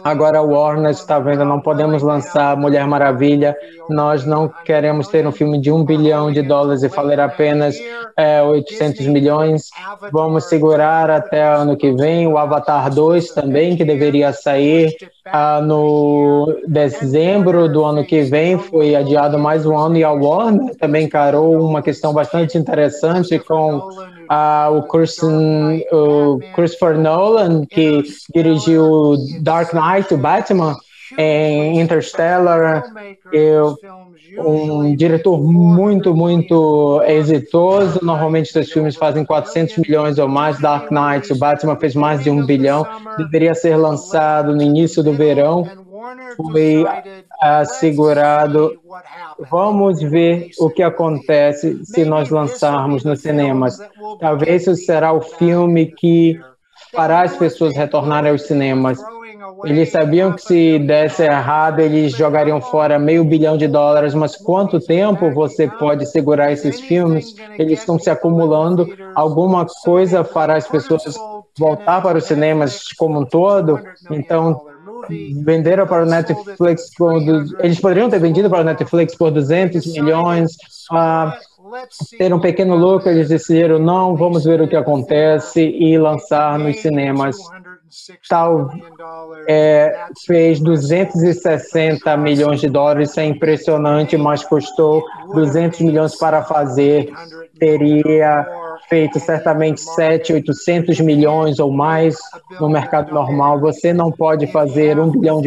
Agora a Warner está vendo, não podemos lançar Mulher Maravilha, nós não queremos ter um filme de $1 bilhão e falar apenas 800 milhões. Vamos segurar até ano que vem. O Avatar 2 também, que deveria sair no dezembro do ano que vem, foi adiado mais um ano, e a Warner também encarou uma questão bastante interessante com o Christopher Nolan, que dirigiu Dark Knight, o Batman, em Interstellar, um diretor muito exitoso. Normalmente seus filmes fazem 400 milhões ou mais. Dark Knight, o Batman, fez mais de $1 bilhão, deveria ser lançado no início do verão, foi assegurado. Vamos ver o que acontece se nós lançarmos nos cinemas. Talvez esse será o filme que fará as pessoas retornarem aos cinemas. Eles sabiam que se desse errado, eles jogariam fora $500 milhão, mas quanto tempo você pode segurar esses filmes? Eles estão se acumulando. Alguma coisa fará as pessoas voltar para os cinemas como um todo? Então, venderam para o Netflix, eles poderiam ter vendido para o Netflix por 200 milhões, ter um pequeno lucro. Eles decidiram, não, vamos ver o que acontece e lançar nos cinemas. Fez $260 milhões, isso é impressionante, mas custou 200 milhões para fazer. Teria feito certamente 700-800 milhões ou mais no mercado normal. Você não pode fazer $1 bilhão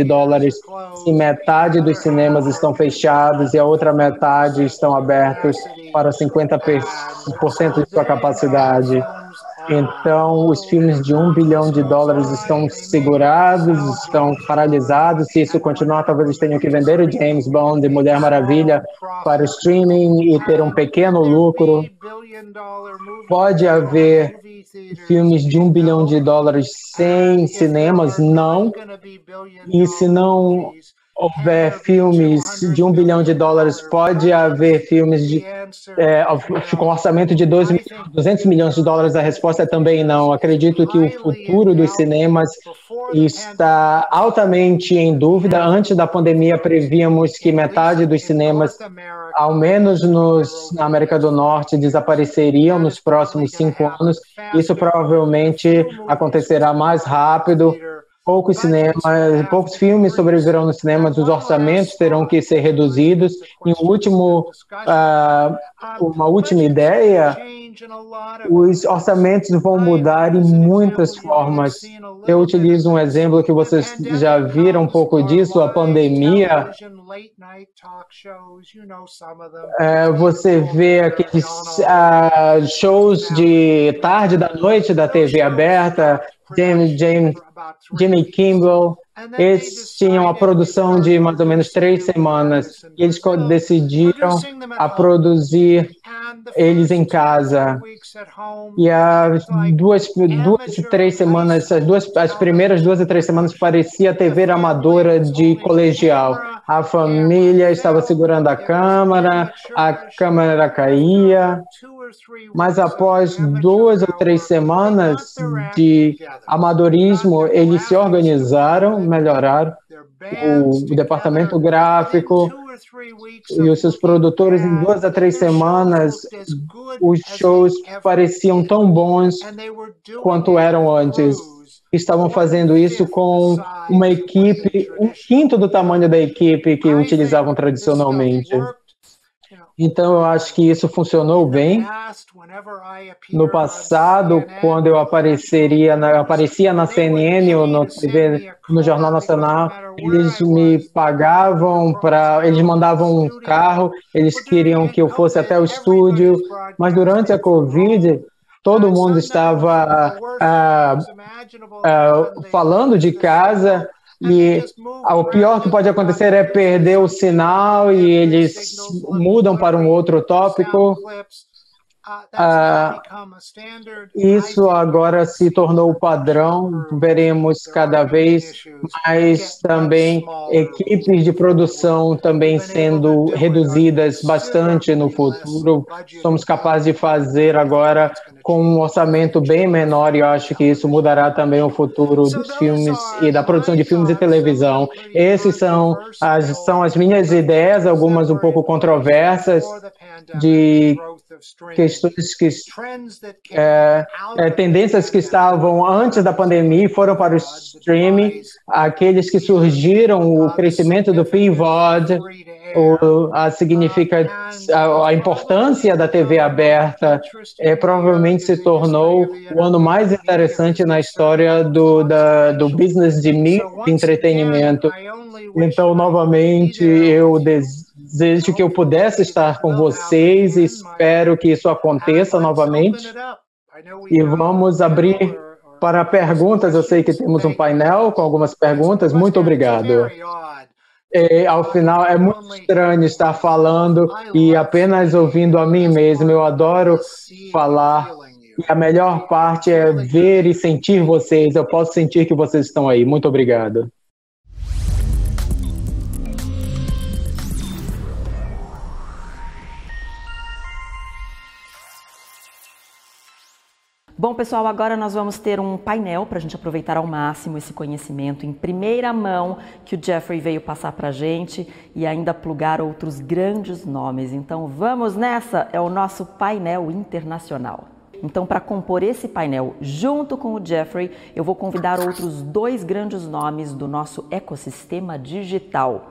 se metade dos cinemas estão fechados e a outra metade estão abertos para 50% de sua capacidade. Então, os filmes de $1 bilhão estão segurados, estão paralisados. Se isso continuar, talvez eles tenham que vender o James Bond e Mulher Maravilha para o streaming e ter um pequeno lucro. Pode haver filmes de $1 bilhão sem cinemas? Não. E se não houver filmes de $1 bilhão, pode haver filmes com orçamento de $200 milhões? A resposta é também não. Acredito que o futuro dos cinemas está altamente em dúvida. Antes da pandemia, prevíamos que metade dos cinemas, ao menos na América do Norte, desapareceriam nos próximos 5 anos. Isso provavelmente acontecerá mais rápido. Poucos filmes sobreviverão nos cinemas, os orçamentos terão que ser reduzidos. E uma última ideia, os orçamentos vão mudar em muitas formas. Eu utilizo um exemplo que vocês já viram um pouco disso, a pandemia. Você vê aqueles shows de tarde da noite da TV aberta, Jimmy Kimmel. Eles tinham a produção de mais ou menos 3 semanas. E eles decidiram a produzir eles em casa. E as 3 semanas, as primeiras 2 a 3 semanas parecia TV amadora de colegial. A família estava segurando a câmera caía. Mas após 2 ou 3 semanas de amadorismo, eles se organizaram, melhoraram o departamento gráfico e os seus produtores. Em 2 a 3 semanas, os shows pareciam tão bons quanto eram antes. Estavam fazendo isso com uma equipe, 1/5 do tamanho da equipe que utilizavam tradicionalmente. Então, eu acho que isso funcionou bem. No passado, quando eu aparecia na CNN ou no TV, no Jornal Nacional, eles me pagavam eles mandavam um carro, eles queriam que eu fosse até o estúdio, mas durante a Covid, todo mundo estava falando de casa. E o pior que pode acontecer é perder o sinal e eles mudam para um outro tópico. Isso agora se tornou o padrão. Veremos cada vez mais também equipes de produção também sendo reduzidas bastante no futuro. Somos capazes de fazer agora com um orçamento bem menor, e eu acho que isso mudará também o futuro dos filmes e da produção de filmes e televisão. Essas são as minhas ideias, algumas um pouco controversas, de questões tendências que estavam antes da pandemia e foram para o streaming, aqueles que surgiram, o crescimento do PVOD, significa a importância da TV aberta, provavelmente se tornou o ano mais interessante na história do business de mídia e entretenimento. Então, novamente, eu desejo que eu pudesse estar com vocês, espero que isso aconteça novamente. E vamos abrir para perguntas. Eu sei que temos um painel com algumas perguntas. Muito obrigado. Ao final, é muito estranho estar falando e apenas ouvindo a mim mesmo. Eu adoro falar. E a melhor parte é ver e sentir vocês. Eu posso sentir que vocês estão aí. Muito obrigado. Bom, pessoal, agora nós vamos ter um painel para a gente aproveitar ao máximo esse conhecimento em primeira mão que o Jeffrey veio passar para a gente e ainda plugar outros grandes nomes. Então, vamos nessa! É o nosso painel internacional. Então, para compor esse painel junto com o Jeffrey, eu vou convidar outros 2 grandes nomes do nosso ecossistema digital.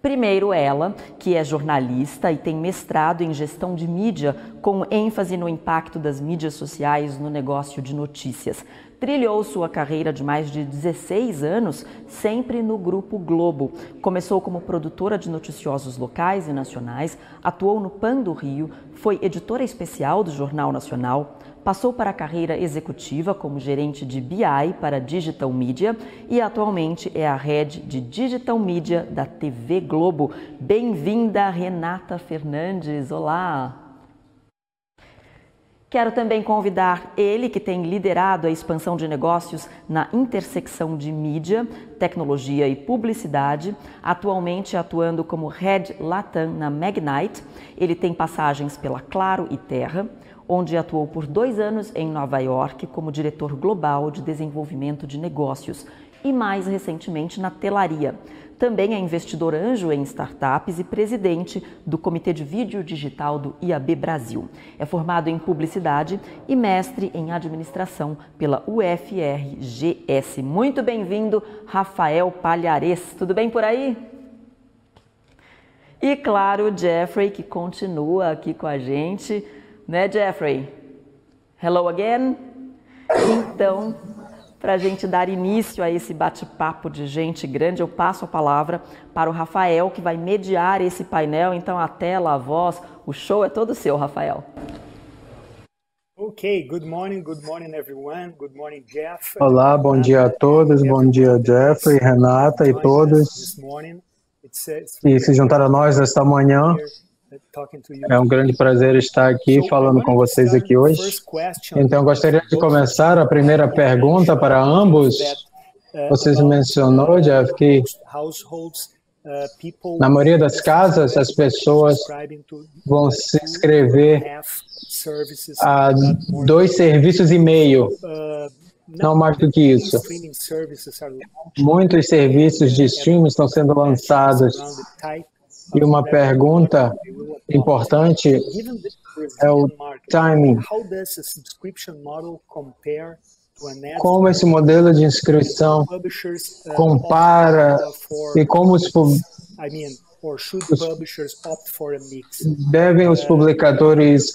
Primeiro, ela, que é jornalista e tem mestrado em gestão de mídia, com ênfase no impacto das mídias sociais no negócio de notícias. Trilhou sua carreira de mais de 16 anos, sempre no Grupo Globo. Começou como produtora de noticiosos locais e nacionais, atuou no PAN do Rio, foi editora especial do Jornal Nacional, passou para a carreira executiva como gerente de BI para Digital Media e atualmente é a Head de Digital Media da TV Globo. Bem-vinda, Renata Fernandes. Olá! Quero também convidar ele, que tem liderado a expansão de negócios na intersecção de mídia, tecnologia e publicidade, atualmente atuando como Head Latam na Magnite. Ele tem passagens pela Claro e Terra, onde atuou por 2 anos em Nova York como diretor global de desenvolvimento de negócios e mais recentemente na Telaria. Também é investidor anjo em startups e presidente do Comitê de Vídeo Digital do IAB Brasil. É formado em publicidade e mestre em administração pela UFRGS. Muito bem-vindo, Rafael Palhares. Tudo bem por aí? E claro, o Jeffrey, que continua aqui com a gente. Né, Jeffrey? Hello again? Então, para a gente dar início a esse bate-papo de gente grande, eu passo a palavra para o Rafael, que vai mediar esse painel. Então, a tela, a voz, o show é todo seu, Rafael. Okay, good morning everyone. Good morning, Jeff. Olá, bom dia a todos, bom dia Jeffrey, Renata e todos que se juntaram a nós esta manhã. É um grande prazer estar aqui falando com vocês aqui hoje. Então, eu gostaria de começar a primeira pergunta para ambos. Vocês mencionou, Jeff, que na maioria das casas as pessoas vão se inscrever a 2 serviços e meio, não mais do que isso. Muitos serviços de streaming estão sendo lançados. E uma pergunta importante é o timing. Como esse modelo de inscrição compara e como devem os publicadores,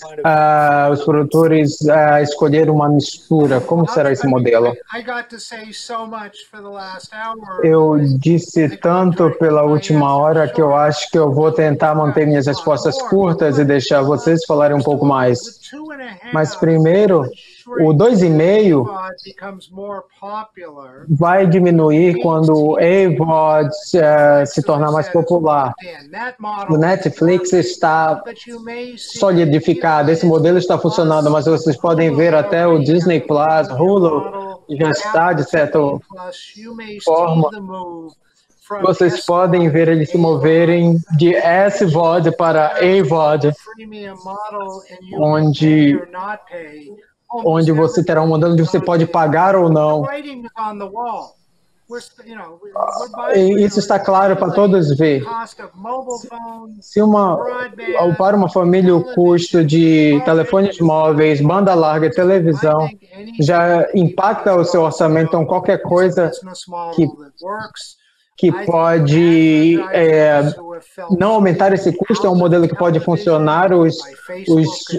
os produtores escolher uma mistura? Como será esse modelo? Eu disse tanto pela última hora que eu acho que eu vou tentar manter minhas respostas curtas e deixar vocês falarem um pouco mais. Mas primeiro, o 2,5 vai diminuir quando o AVOD se tornar mais popular. O Netflix está solidificado, esse modelo está funcionando, mas vocês podem ver até o Disney Plus, Hulu, já está de certa forma. Vocês podem ver eles se moverem de SVOD para AVOD, onde você terá um modelo onde você pode pagar ou não. E isso está claro para todos ver. Para uma família, o custo de telefones móveis, banda larga e televisão já impacta o seu orçamento. Então, qualquer coisa que pode não aumentar esse custo é um modelo que pode funcionar. Os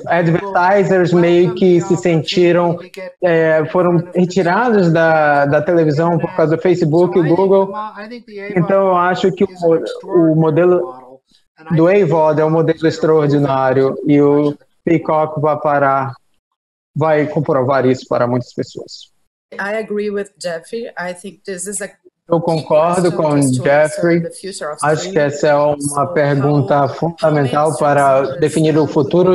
advertisers meio que se sentiram, foram retirados da televisão por causa do Facebook e Google. Então, eu acho que o modelo do AVOD é um modelo extraordinário e o Peacock vai comprovar isso para muitas pessoas. I agree with Jeffrey. I think this is Eu concordo com o Jeffrey. Acho que essa é uma pergunta fundamental para definir o futuro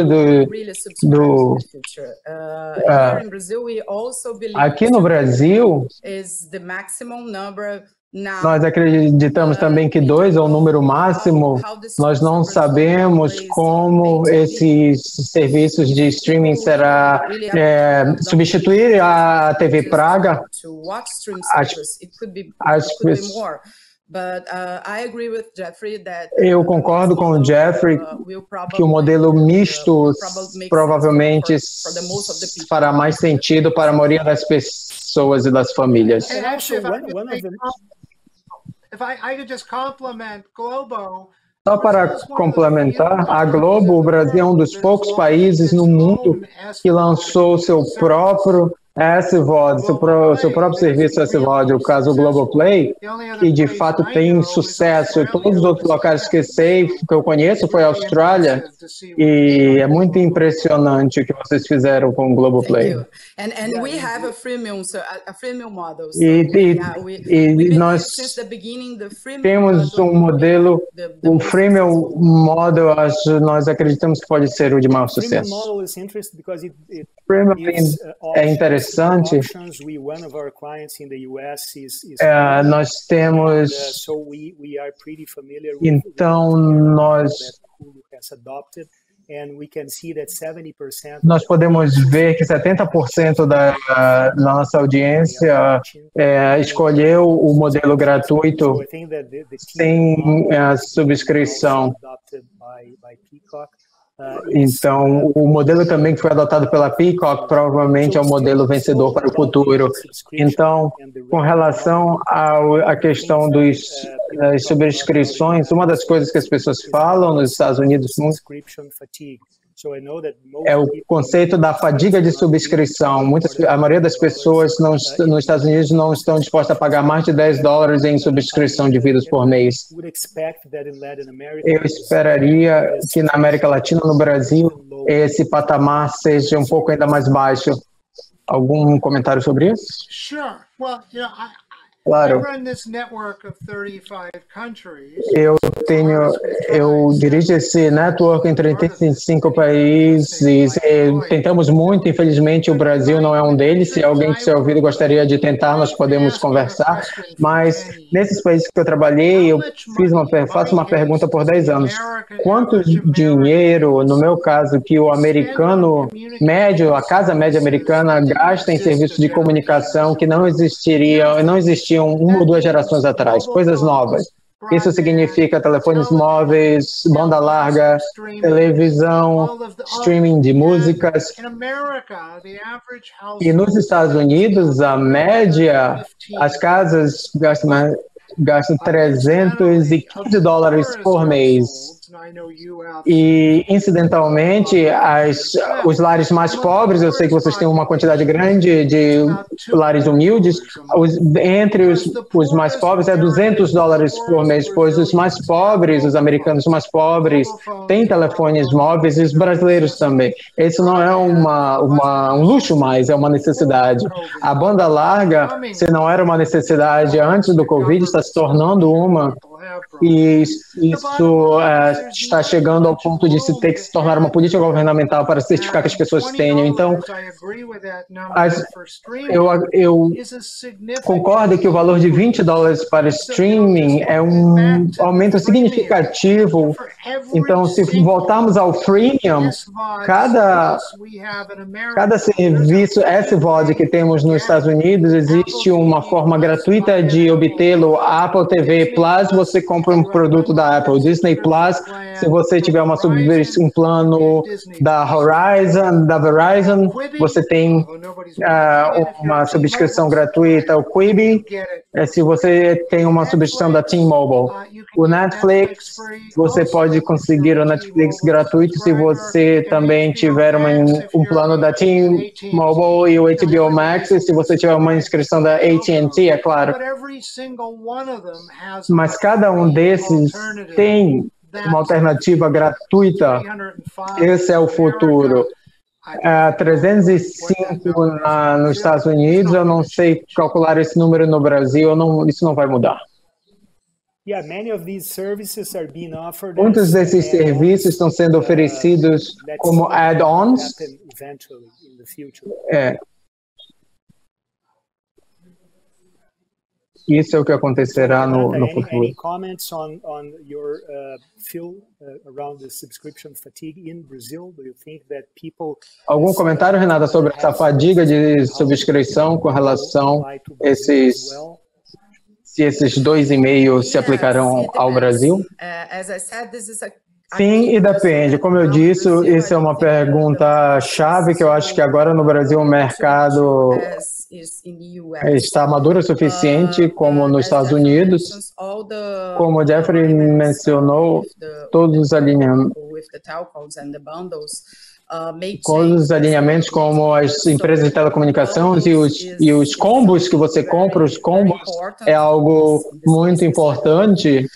Aqui no Brasil, nós acreditamos também que 2 é o número máximo. Nós não sabemos como esses serviços de streaming será substituir a TV Praga. Eu concordo com o Jeffrey que o modelo misto provavelmente fará mais sentido para a maioria das pessoas e das famílias. Só para complementar, a Globo, o Brasil é um dos poucos países no mundo que lançou seu próprio SVOD, seu próprio serviço SVOD, o caso Globoplay, que de fato tem sucesso. Todos os outros locais que eu conheço foi a Austrália, e é muito impressionante o que vocês fizeram com o Globoplay. E nós temos um modelo, o freemium model, nós acreditamos que pode ser o de maior sucesso. Freemium é interessante. Nós temos, então nós podemos ver que 70% da nossa audiência escolheu o modelo gratuito sem a subscrição. Então, o modelo também que foi adotado pela Peacock provavelmente é o modelo vencedor para o futuro. Então, com relação à questão das subscrições, uma das coisas que as pessoas falam nos Estados Unidos é o conceito da fadiga de subscrição. A maioria das pessoas nos Estados Unidos não estão dispostas a pagar mais de $10 em subscrição de vídeos por mês. Eu esperaria que na América Latina, no Brasil, esse patamar seja um pouco ainda mais baixo. Algum comentário sobre isso? Sure. Well, Claro. Eu dirijo esse network em 35 países. Tentamos muito, infelizmente o Brasil não é um deles. Se alguém que tiver ouvido gostaria de tentar, nós podemos conversar. Mas nesses países que eu trabalhei, eu faço uma pergunta por 10 anos. Quanto dinheiro, no meu caso, que o americano médio, a casa média americana, gasta em serviços de comunicação que não existiam uma ou duas gerações atrás, coisas novas. Isso significa telefones móveis, banda larga, televisão, streaming de músicas. E nos Estados Unidos, a média, as casas gastam $315 por mês. E, incidentalmente, os lares mais pobres, eu sei que vocês têm uma quantidade grande de lares humildes, entre os mais pobres é $200 por mês, pois os mais pobres, os americanos mais pobres, têm telefones móveis e os brasileiros também. Isso não é um luxo mais, é uma necessidade. A banda larga, se não era uma necessidade antes do Covid, está se tornando uma. E isso está chegando ao ponto de se ter que se tornar uma política governamental para certificar que as pessoas tenham. Então, eu concordo que o valor de $20 para streaming é um aumento significativo. Então, se voltarmos ao freemium, cada serviço SVOD que temos nos Estados Unidos, existe uma forma gratuita de obtê-lo. A Apple TV Plus, você compra um produto da Apple. Disney Plus, se você tiver um plano da Verizon, você tem uma subscrição gratuita. O Quibi, se você tem uma subscrição da T-Mobile. O Netflix, você pode conseguir o Netflix gratuito se você também tiver um plano da T-Mobile, e o HBO Max, se você tiver uma inscrição da AT&T, é claro. Mas cada um desses tem uma alternativa gratuita. Esse é o futuro. 305 nos Estados Unidos, eu não sei calcular esse número no Brasil, isso não vai mudar. Muitos desses serviços estão sendo oferecidos como add-ons. Isso é o que acontecerá no futuro. Any comments on your feel around the subscription fatigue in Brazil? Do you think that people? Algum comentário, Renata, sobre essa fadiga de subscrição com relação a se esses 2,5 se aplicarão ao Brasil? Sim, e depende. Como eu disse, isso é uma pergunta chave que eu acho que agora no Brasil o mercado está maduro o suficiente, como nos Estados Unidos. Como o Jeffrey mencionou, todos os alinhamentos como as empresas de telecomunicações e os combos que você compra, os combos é algo muito importante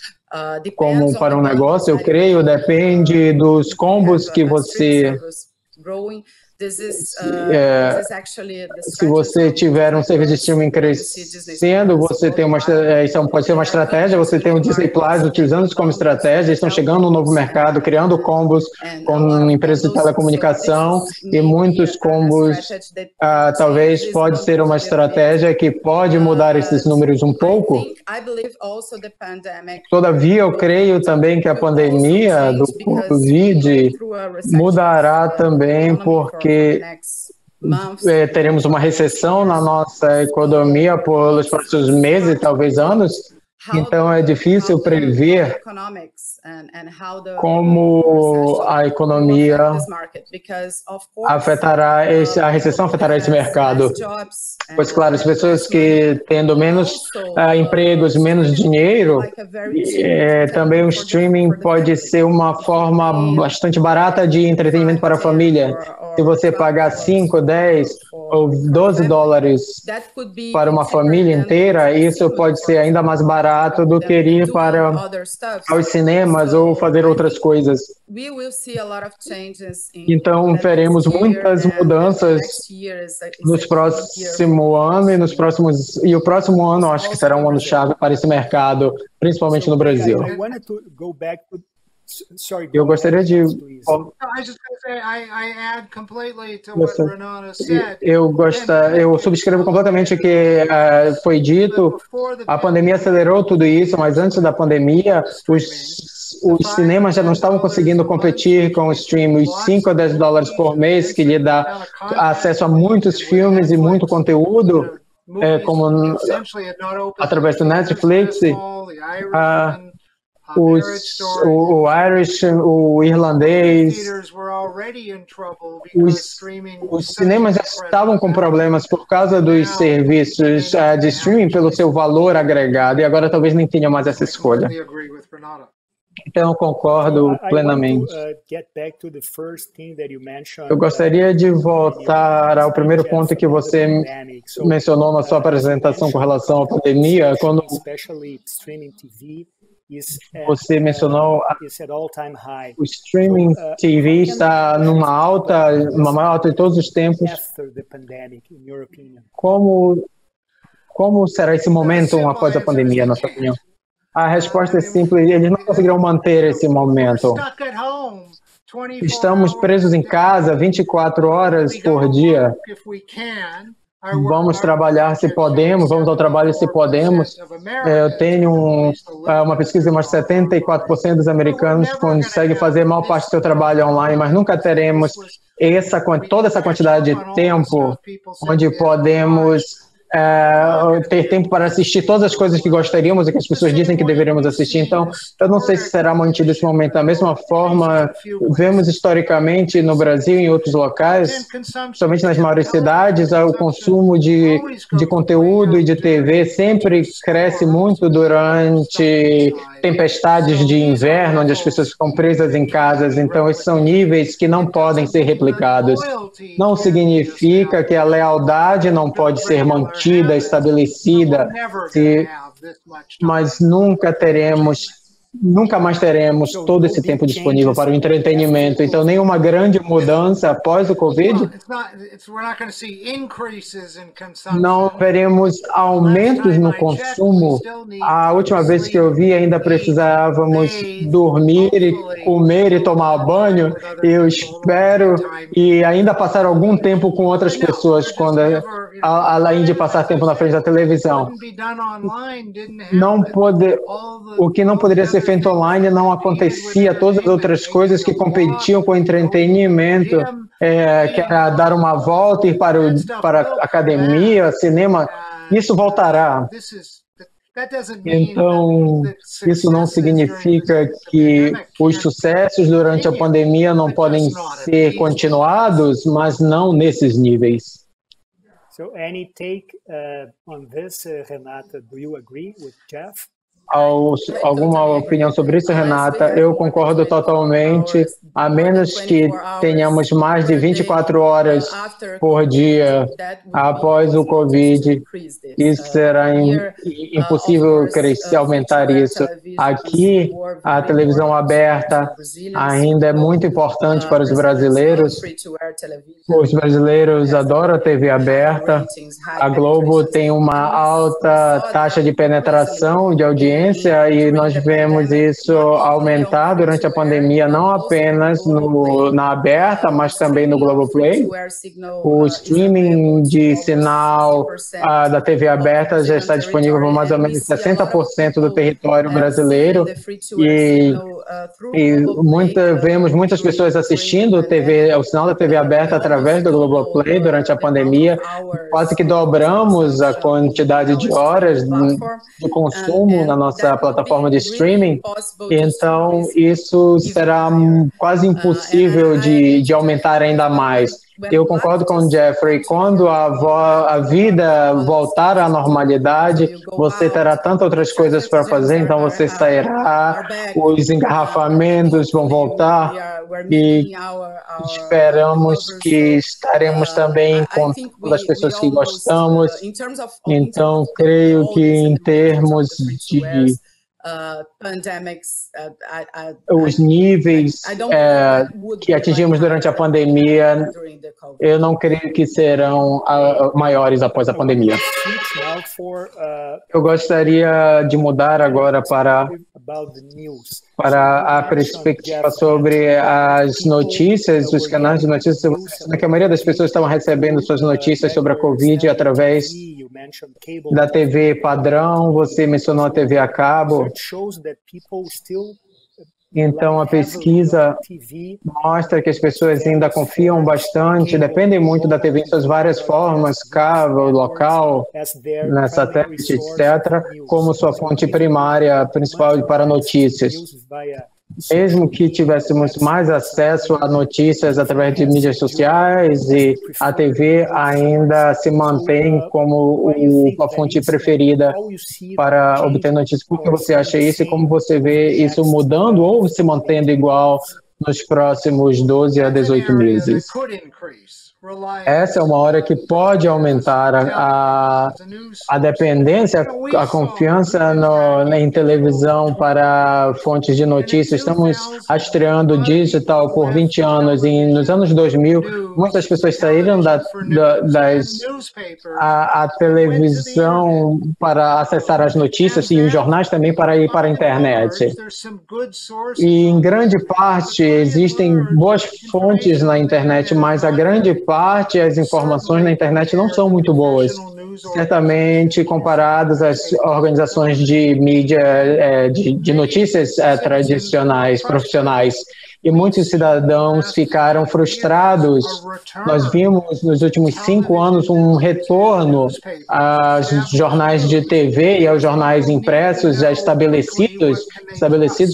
como para um negócio, eu creio, depende dos combos que você... Se você tiver um serviço de streaming crescendo, você tem isso pode ser uma estratégia, você tem o Disney Plus utilizando isso como estratégia, estão chegando no novo mercado, criando combos com empresas de telecomunicação, e muitos combos talvez pode ser uma estratégia que pode mudar esses números um pouco. Todavia, eu creio também que a pandemia do Covid mudará também, porque teremos uma recessão na nossa economia pelos próximos meses, talvez anos. Então, é difícil prever como a economia afetará, a recessão afetará esse mercado. Pois, claro, as pessoas que tendo menos empregos, menos dinheiro, também o streaming pode ser uma forma bastante barata de entretenimento para a família. Se você pagar 5, 10 ou 12 dólares para uma família inteira, isso pode ser ainda mais barato do que ir para aos cinemas ou fazer outras coisas. Então, veremos muitas mudanças nos próximo ano e o próximo ano acho que será um ano chave para esse mercado, principalmente no Brasil. Eu gostaria de... Eu subscrevo completamente o que foi dito. A pandemia acelerou tudo isso, mas antes da pandemia, os cinemas já não estavam conseguindo competir com o stream. Os 5 a 10 dólares por mês, que lhe dá acesso a muitos filmes e muito conteúdo, como através do Netflix, o Irish, o irlandês, os cinemas já estavam com problemas por causa dos serviços de streaming pelo seu valor agregado, e agora talvez nem tenha mais essa escolha. Então, eu concordo plenamente. Eu gostaria de voltar ao primeiro ponto que você mencionou na sua apresentação com relação à pandemia, quando você mencionou o streaming TV está numa maior alta de todos os tempos. Como será esse momento após a pandemia, na sua opinião? A resposta é simples, eles não conseguirão manter esse momento. Estamos presos em casa 24 horas por dia. Vamos trabalhar se podemos, vamos ao trabalho se podemos. Eu tenho uma pesquisa de mais 74% dos americanos conseguem fazer a maior parte do seu trabalho online, mas nunca teremos toda essa quantidade de tempo onde podemos ter tempo para assistir todas as coisas que gostaríamos e que as pessoas dizem que deveríamos assistir. Então, eu não sei se será mantido esse momento da mesma forma. Vemos historicamente no Brasil e em outros locais, somente nas maiores cidades, o consumo de conteúdo e de TV sempre cresce muito durante tempestades de inverno, onde as pessoas ficam presas em casas. Então, esses são níveis que não podem ser replicados. Não significa que a lealdade não pode ser mantida, estabelecida, mas nunca mais teremos todo esse tempo disponível para o entretenimento. Então, nenhuma grande mudança após o Covid. Não veremos aumentos no consumo. A última vez que eu vi, ainda precisávamos dormir, e comer e tomar banho. Eu espero e ainda passar algum tempo com outras pessoas, além de passar tempo na frente da televisão. O que não poderia ser feito online não acontecia, todas as outras coisas que competiam com o entretenimento, que era dar uma volta, ir para a academia, cinema, isso voltará. Então, isso não significa que os sucessos durante a pandemia não podem ser continuados, mas não nesses níveis. So, any take on this, Renata? Do you agree with Jeff? Alguma opinião sobre isso, Renata? Eu concordo totalmente, a menos que tenhamos mais de 24 horas por dia após o Covid, isso será impossível aumentar isso. Aqui, a televisão aberta ainda é muito importante para os brasileiros. Os brasileiros adoram a TV aberta. A Globo tem uma alta taxa de penetração de audiência, e nós vemos isso aumentar durante a pandemia, não apenas na aberta, mas também no Globoplay. O streaming de sinal da TV aberta já está disponível para mais ou menos 60% do território brasileiro, e vemos muitas pessoas assistindo o sinal da TV aberta através do Globoplay durante a pandemia. Quase que dobramos a quantidade de horas de consumo na nossa plataforma de streaming, então isso será quase impossível de aumentar ainda mais. Eu concordo com o Jeffrey. Quando a vida voltar à normalidade, você terá tantas outras coisas para fazer, então você sairá, os engarrafamentos vão voltar e esperamos que estaremos também encontrando as pessoas que gostamos. Então, creio que em termos de os níveis que atingimos durante a pandemia, eu não creio que serão maiores após a pandemia. Eu gostaria de mudar agora para a perspectiva sobre as notícias, os canais de notícias, que a maioria das pessoas estavam recebendo suas notícias sobre a Covid através da TV padrão. Você mencionou a TV a cabo. Então, a pesquisa mostra que as pessoas ainda confiam bastante, dependem muito da TV em suas várias formas, cabo, local, na satélite, etc., como sua fonte primária, principal para notícias. Mesmo que tivéssemos mais acesso a notícias através de mídias sociais, e a TV ainda se mantém como a fonte preferida para obter notícias. Por que você acha isso e como você vê isso mudando ou se mantendo igual nos próximos 12 a 18 meses? Essa é uma hora que pode aumentar a dependência, a confiança em televisão para fontes de notícias. Estamos rastreando o digital por 20 anos e nos anos 2000, muitas pessoas saíram a televisão para acessar as notícias e os jornais também para ir para a internet. E em grande parte existem boas fontes na internet, mas a grande parte as informações na internet não são muito boas, certamente comparadas às organizações de mídia de notícias tradicionais, profissionais. E muitos cidadãos ficaram frustrados. Nós vimos nos últimos 5 anos um retorno aos jornais de TV e aos jornais impressos já estabelecidos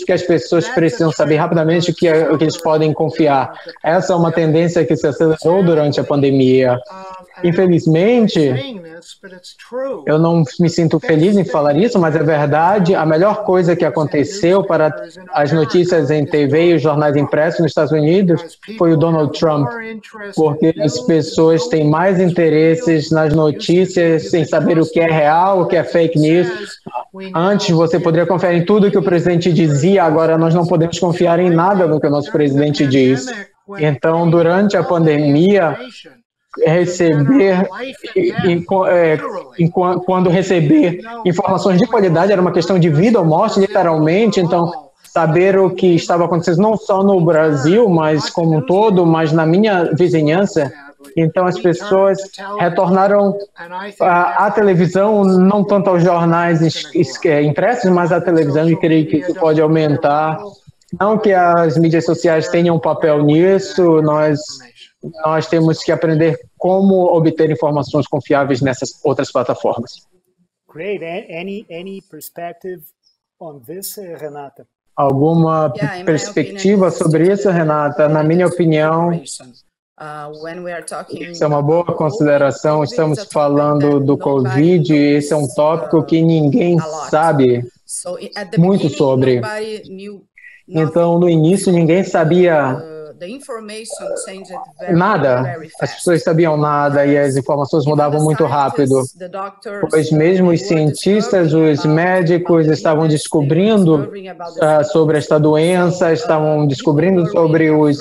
que as pessoas precisam saber rapidamente o que eles podem confiar. Essa é uma tendência que se acelerou durante a pandemia. Infelizmente, eu não me sinto feliz em falar isso, mas é verdade. A melhor coisa que aconteceu para as notícias em TV e os jornais impressos nos Estados Unidos foi o Donald Trump, porque as pessoas têm mais interesses nas notícias, em saber o que é real, o que é fake news. Antes você poderia confiar em tudo que o presidente dizia, agora nós não podemos confiar em nada do que o nosso presidente diz. Então, durante a pandemia, quando receber informações de qualidade era uma questão de vida ou morte, literalmente. Então, saber o que estava acontecendo não só no Brasil, mas como um todo, mas na minha vizinhança. Então, as pessoas retornaram à televisão, não tanto aos jornais impressos, mas à televisão, e creio que isso pode aumentar. Não que as mídias sociais tenham um papel nisso, nós temos que aprender como obter informações confiáveis nessas outras plataformas. Great. Any perspective on this, Renata? Alguma perspectiva sobre isso, Renata? Na minha opinião, isso é uma boa consideração. Estamos falando do Covid, esse é um tópico que ninguém sabe muito sobre. Então, no início, ninguém sabia nada, as pessoas sabiam nada e as informações mudavam muito rápido, pois mesmo os cientistas, os médicos estavam descobrindo sobre esta doença, estavam descobrindo sobre os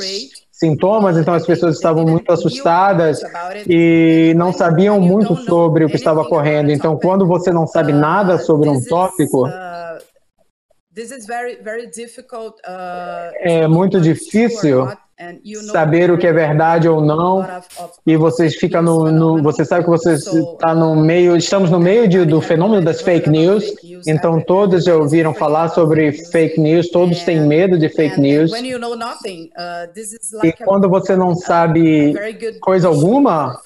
sintomas, então as pessoas estavam muito assustadas e não sabiam muito sobre o que estava ocorrendo. Então, quando você não sabe nada sobre um tópico, é muito difícil saber o que é verdade ou não, e você fica você sabe que você está no meio, estamos no meio do fenômeno das fake news, então todos já ouviram falar sobre fake news, todos têm medo de fake news, e quando você não sabe coisa alguma,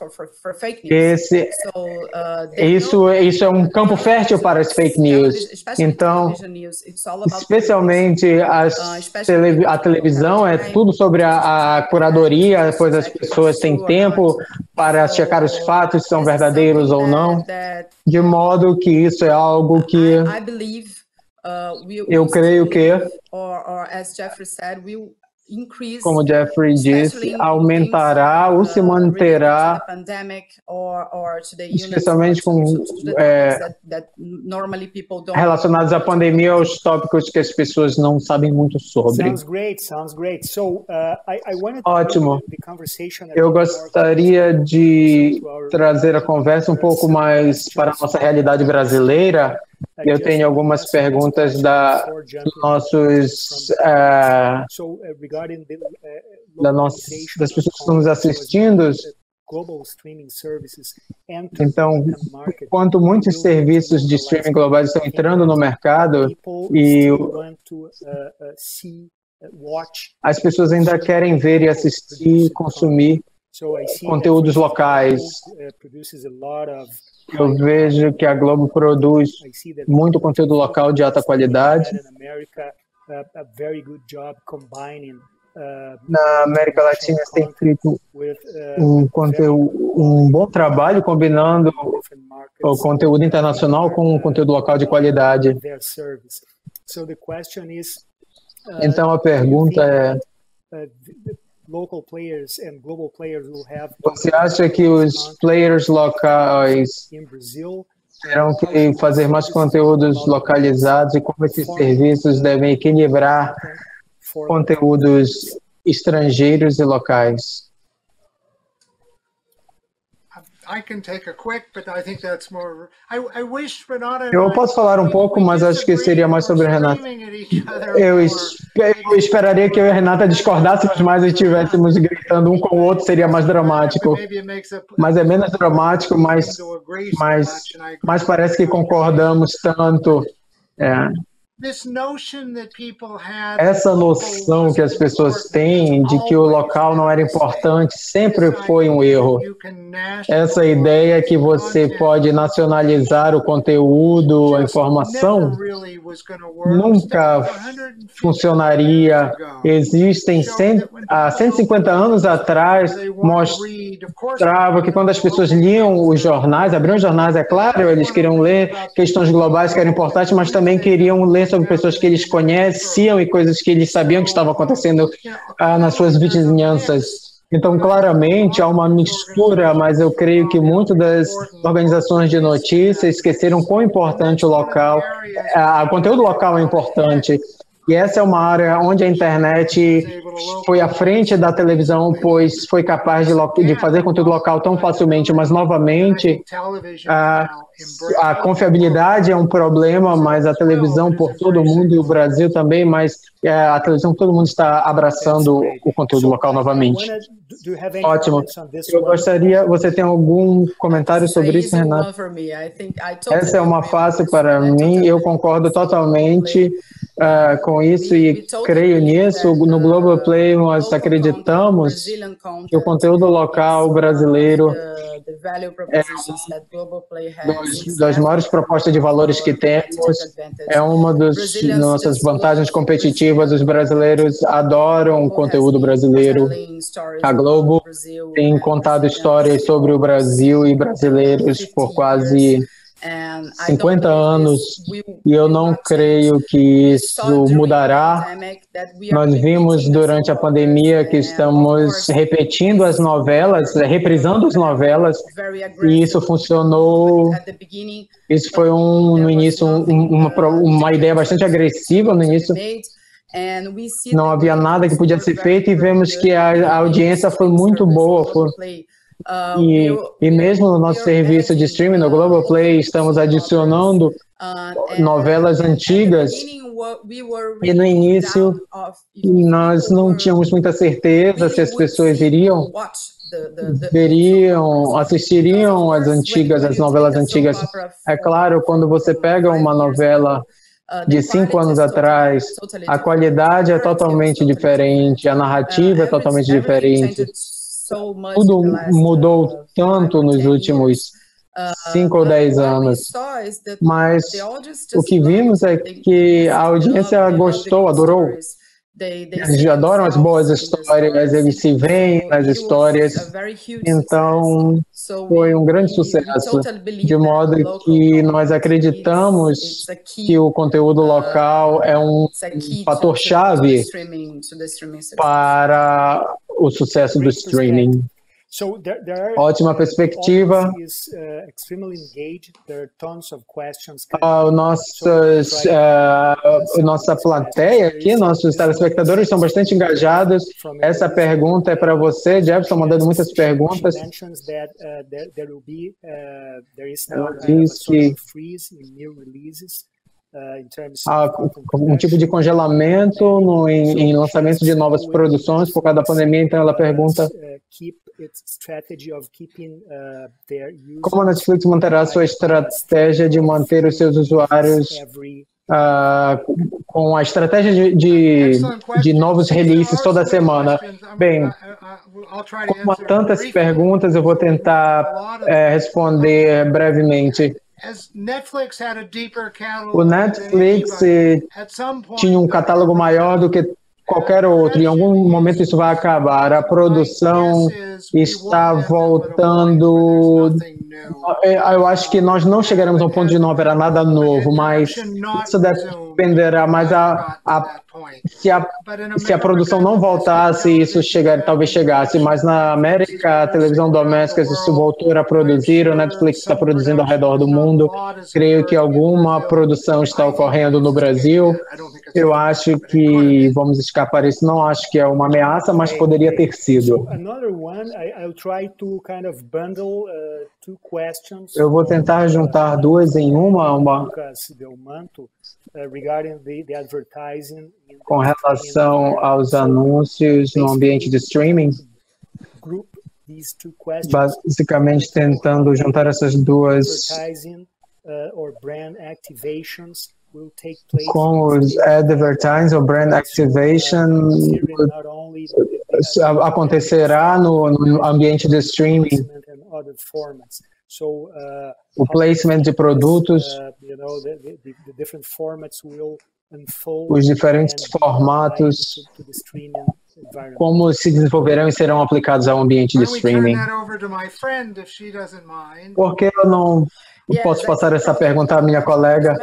isso é um campo fértil para as fake news. Então, especialmente a televisão é tudo sobre a a curadoria, depois as pessoas têm tempo para checar os fatos se são verdadeiros ou não, de modo que isso é algo que eu creio que, como Jeffrey disse, aumentará ou se manterá, especialmente com relacionados à pandemia, aos tópicos que as pessoas não sabem muito sobre. Sounds great. So, I wanted Ótimo. the conversation Eu gostaria de trazer a conversa um pouco mais para a nossa realidade brasileira. Eu tenho algumas perguntas das pessoas que estão nos assistindo. Então, enquanto muitos serviços de streaming globais estão entrando no mercado e as pessoas ainda querem ver e assistir, consumir conteúdos locais. Eu vejo que a Globo produz muito conteúdo local de alta qualidade. Na América Latina tem feito um bom trabalho combinando o conteúdo internacional com o conteúdo local de qualidade. Então a pergunta é: você acha que os players locais terão que fazer mais conteúdos localizados e como esses serviços devem equilibrar conteúdos estrangeiros e locais? Eu posso falar um pouco, mas acho que seria mais sobre a Renata. Eu esperaria que eu e a Renata discordássemos mais e estivéssemos gritando um com o outro, seria mais dramático. Mas é menos dramático, mas parece que concordamos tanto. Essa noção que as pessoas têm de que o local não era importante sempre foi um erro. Essa ideia que você pode nacionalizar o conteúdo, a informação, nunca funcionaria. Existem há 150 anos atrás, mostrava que quando as pessoas liam os jornais, abriam os jornais, é claro, eles queriam ler questões globais que eram importantes, mas também queriam ler sobre pessoas que eles conheciam e coisas que eles sabiam que estavam acontecendo nas suas vizinhanças. Então, claramente, há uma mistura, mas eu creio que muitas das organizações de notícias esqueceram quão importante o local, o conteúdo local é importante. E essa é uma área onde a internet foi à frente da televisão, pois foi capaz de fazer conteúdo local tão facilmente, mas, novamente, a confiabilidade é um problema, mas a televisão por todo mundo, e o Brasil também, mas a televisão todo mundo está abraçando o conteúdo local novamente. Ótimo. Eu gostaria, você tem algum comentário sobre isso, Renata? Essa é uma fácil para mim, eu concordo totalmente com isso e creio nisso. No Globoplay nós acreditamos que o conteúdo local brasileiro é uma das maiores propostas de valores que temos, é uma das nossas vantagens competitivas. Os brasileiros adoram o conteúdo brasileiro. A Globo tem contado histórias sobre o Brasil e brasileiros por quase 50 anos, e eu não creio que isso mudará. Nós vimos durante a pandemia que estamos repetindo as novelas, reprisando as novelas, e isso funcionou. Isso foi no início uma ideia bastante agressiva no início. Não havia nada que podia ser feito e vemos que a audiência foi muito boa. E mesmo no nosso serviço de streaming, no Globoplay, estamos adicionando novelas antigas. E no início, nós não tínhamos muita certeza se as pessoas assistiriam as novelas antigas. É claro, quando você pega uma novela de 5 anos atrás, a qualidade é totalmente diferente, a narrativa é totalmente diferente. Tudo mudou tanto nos últimos 5 ou 10 anos, mas o que vimos é que a audiência gostou, adorou. Eles adoram as boas histórias, eles se veem nas histórias. Então, foi um grande sucesso, de modo que nós acreditamos que o conteúdo local é um fator-chave para o sucesso do streaming. Ótima perspectiva. Nossa plateia aqui, nossos telespectadores são bastante engajados. Essa pergunta é para você, Jefferson, mandando muitas perguntas. Ela diz que um tipo de congelamento em lançamento de novas produções por causa da pandemia. Então ela pergunta como a Netflix manterá sua estratégia de manter os seus usuários com a estratégia de novos releases toda semana. Bem, como há tantas perguntas, eu vou tentar responder brevemente. O Netflix tinha um catálogo maior do que qualquer outro. Em algum momento isso vai acabar. A produção está voltando. Eu acho que nós não chegaremos ao ponto de não haverá nada novo, mas isso dependerá. Mas se a produção não voltasse, isso talvez chegasse. Mas na América, a televisão doméstica isso voltou a produzir. O Netflix está produzindo ao redor do mundo. Creio que alguma produção está ocorrendo no Brasil. Eu acho que vamos escapar isso. Não acho que é uma ameaça, mas poderia ter sido. Eu vou tentar juntar duas em uma com relação aos anúncios no ambiente de streaming. Basicamente tentando juntar essas duas com os advertising ou brand activation acontecerá no ambiente de streaming. O placement de produtos, os diferentes formatos, como se desenvolverão e serão aplicados ao ambiente de streaming. Por que eu não posso passar essa pergunta à minha colega?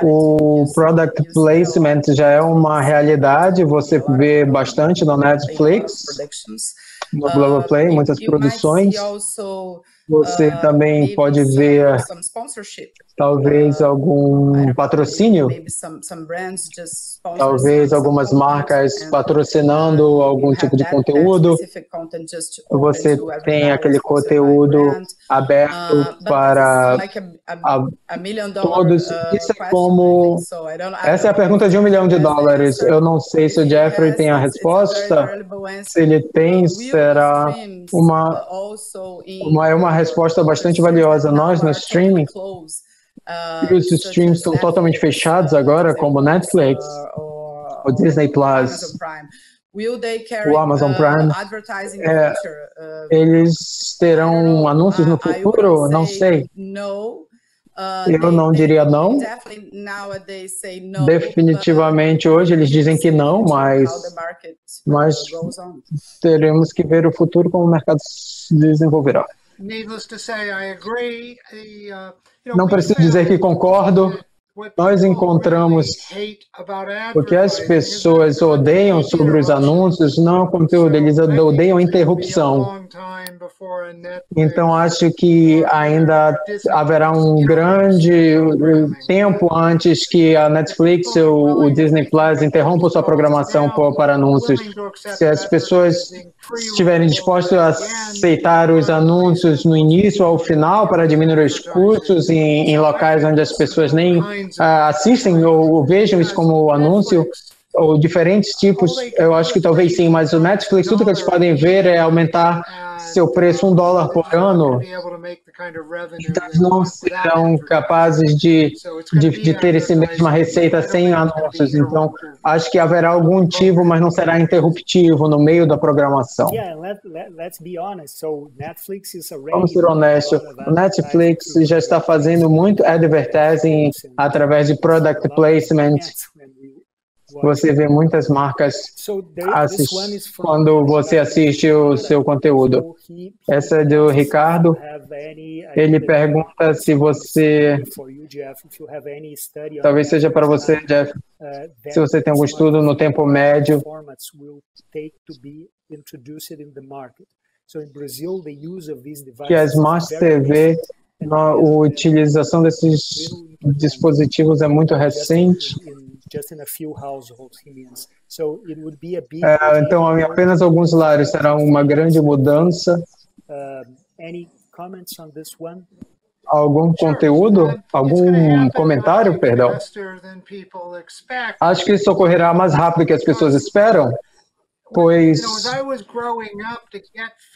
O product placement já é uma realidade, você vê bastante no Netflix, no Globoplay, muitas produções. Você também pode ver talvez algum patrocínio, talvez algumas marcas patrocinando algum tipo de conteúdo. Você tem aquele conteúdo aberto para todos. Isso é como... Essa é a pergunta de $1 milhão. Eu não sei se o Jeffrey tem a resposta. Se ele tem, será uma resposta bastante valiosa. Nós, no streaming, e os streams estão totalmente fechados agora, como o Netflix, o Disney Plus, o Amazon Prime. Eles terão anúncios no futuro? Não sei. Eu não diria não. Definitivamente hoje eles dizem que não, mas teremos que ver o futuro como o mercado se desenvolverá. Não preciso dizer que concordo. Nós encontramos o que as pessoas odeiam sobre os anúncios, não é o conteúdo, eles odeiam a interrupção. Então, acho que ainda haverá um grande tempo antes que a Netflix ou o Disney Plus interrompam sua programação para anúncios. Se as pessoas estiverem dispostas a aceitar os anúncios no início ou ao final para diminuir os custos em locais onde as pessoas nem assistem ou vejam isso como anúncio, ou diferentes tipos, eu acho que talvez sim, mas o Netflix, tudo que eles podem ver é aumentar seu preço $1 por ano. Então, eles não serão capazes de ter essa mesma receita sem anúncios. Então, acho que haverá algum motivo, mas não será interruptivo no meio da programação. Vamos ser honestos, o Netflix já está fazendo muito advertising através de product placement. você vê muitas marcas quando você assiste o seu conteúdo. Essa é do Ricardo. Ele pergunta se você, talvez seja para você, Jeff, se você tem algum estudo no tempo médio que a Smart TV, a utilização desses dispositivos é muito recente. Então, em apenas alguns lares será uma grande mudança. Algum conteúdo? Algum comentário, perdão? Acho que isso ocorrerá mais rápido que as pessoas esperam, pois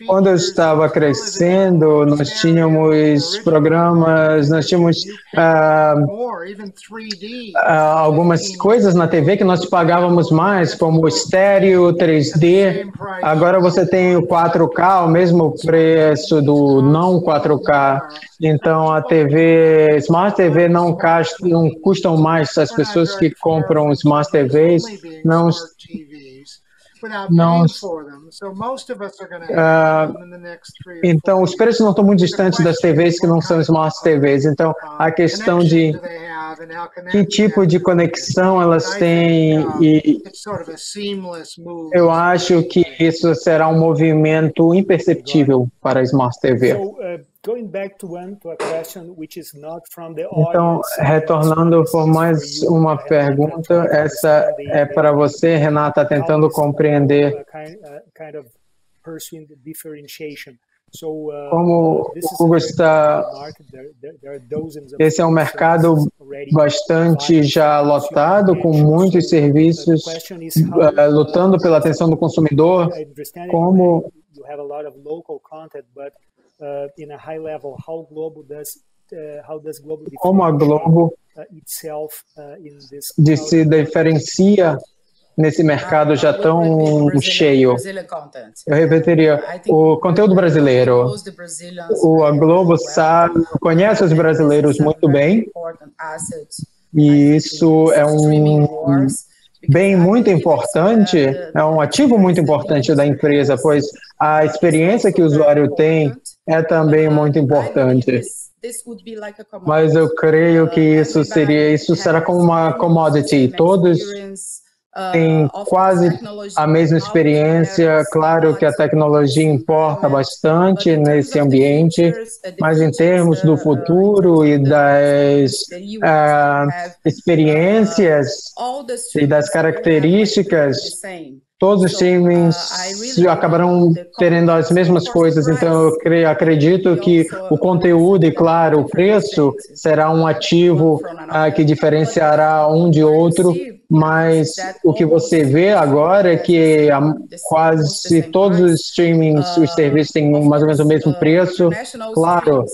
quando eu estava crescendo, nós tínhamos programas, nós tínhamos algumas coisas na TV que nós pagávamos mais, como estéreo, 3D. Agora você tem o 4K, o mesmo preço do não 4K. Então a TV, Smart TV não custam mais. As pessoas que compram Smart TVs então, os preços não estão muito distantes das TVs que não são Smart TVs. Então, a questão de que tipo de conexão elas têm, e eu acho que isso será um movimento imperceptível para a Smart TV. Então, retornando por mais uma pergunta, essa é para você, Renata, tentando compreender como o Google está. Esse é um mercado bastante já lotado, com muitos serviços lutando pela atenção do consumidor. Como a Globo se diferencia nesse mercado já tão cheio? Eu repetiria, o conteúdo brasileiro. A Globo conhece os brasileiros muito bem, e isso é um bem muito importante, é um ativo muito importante da empresa, pois a experiência que o usuário tem é também muito importante. Mas eu creio que isso será como uma commodity. Todos têm quase a mesma experiência. Claro que a tecnologia importa bastante nesse ambiente, mas em termos do futuro e das experiências e das características, todos os streamings acabarão tendo as mesmas coisas. Então, eu acredito que o conteúdo e, claro, o preço será um ativo que diferenciará um de outro, mas o que você vê agora é que quase todos os streamings, os serviços têm mais ou menos o mesmo preço. Claro,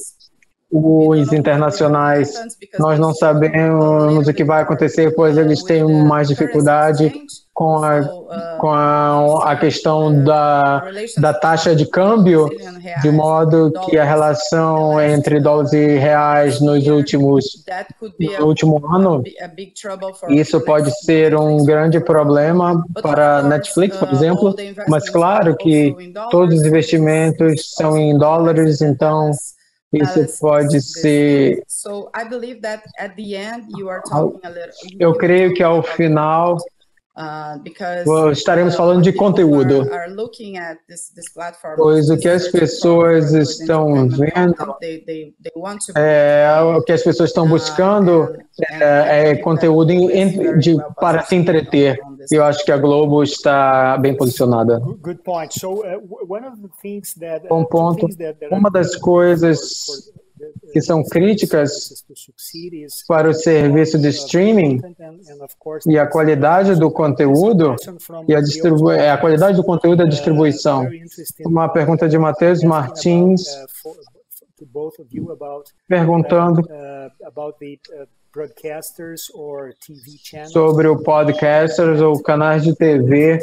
os internacionais, nós não sabemos o que vai acontecer, pois eles têm mais dificuldade com a questão da taxa de câmbio, de modo que a relação entre dólares e reais no último ano, isso pode ser um grande problema para a Netflix, por exemplo, mas claro que todos os investimentos são em dólares, então isso pode ser. Eu creio que ao final estaremos falando de conteúdo, pois o que as pessoas estão vendo, o que as pessoas estão buscando é conteúdo para se entreter. Eu acho que a Globo está bem posicionada. Bom ponto. Uma das coisas que são críticas para o serviço de streaming e a qualidade do conteúdo e a qualidade do conteúdo e a distribuição. Uma pergunta de Matheus Martins perguntando sobre o podcasters ou canais de TV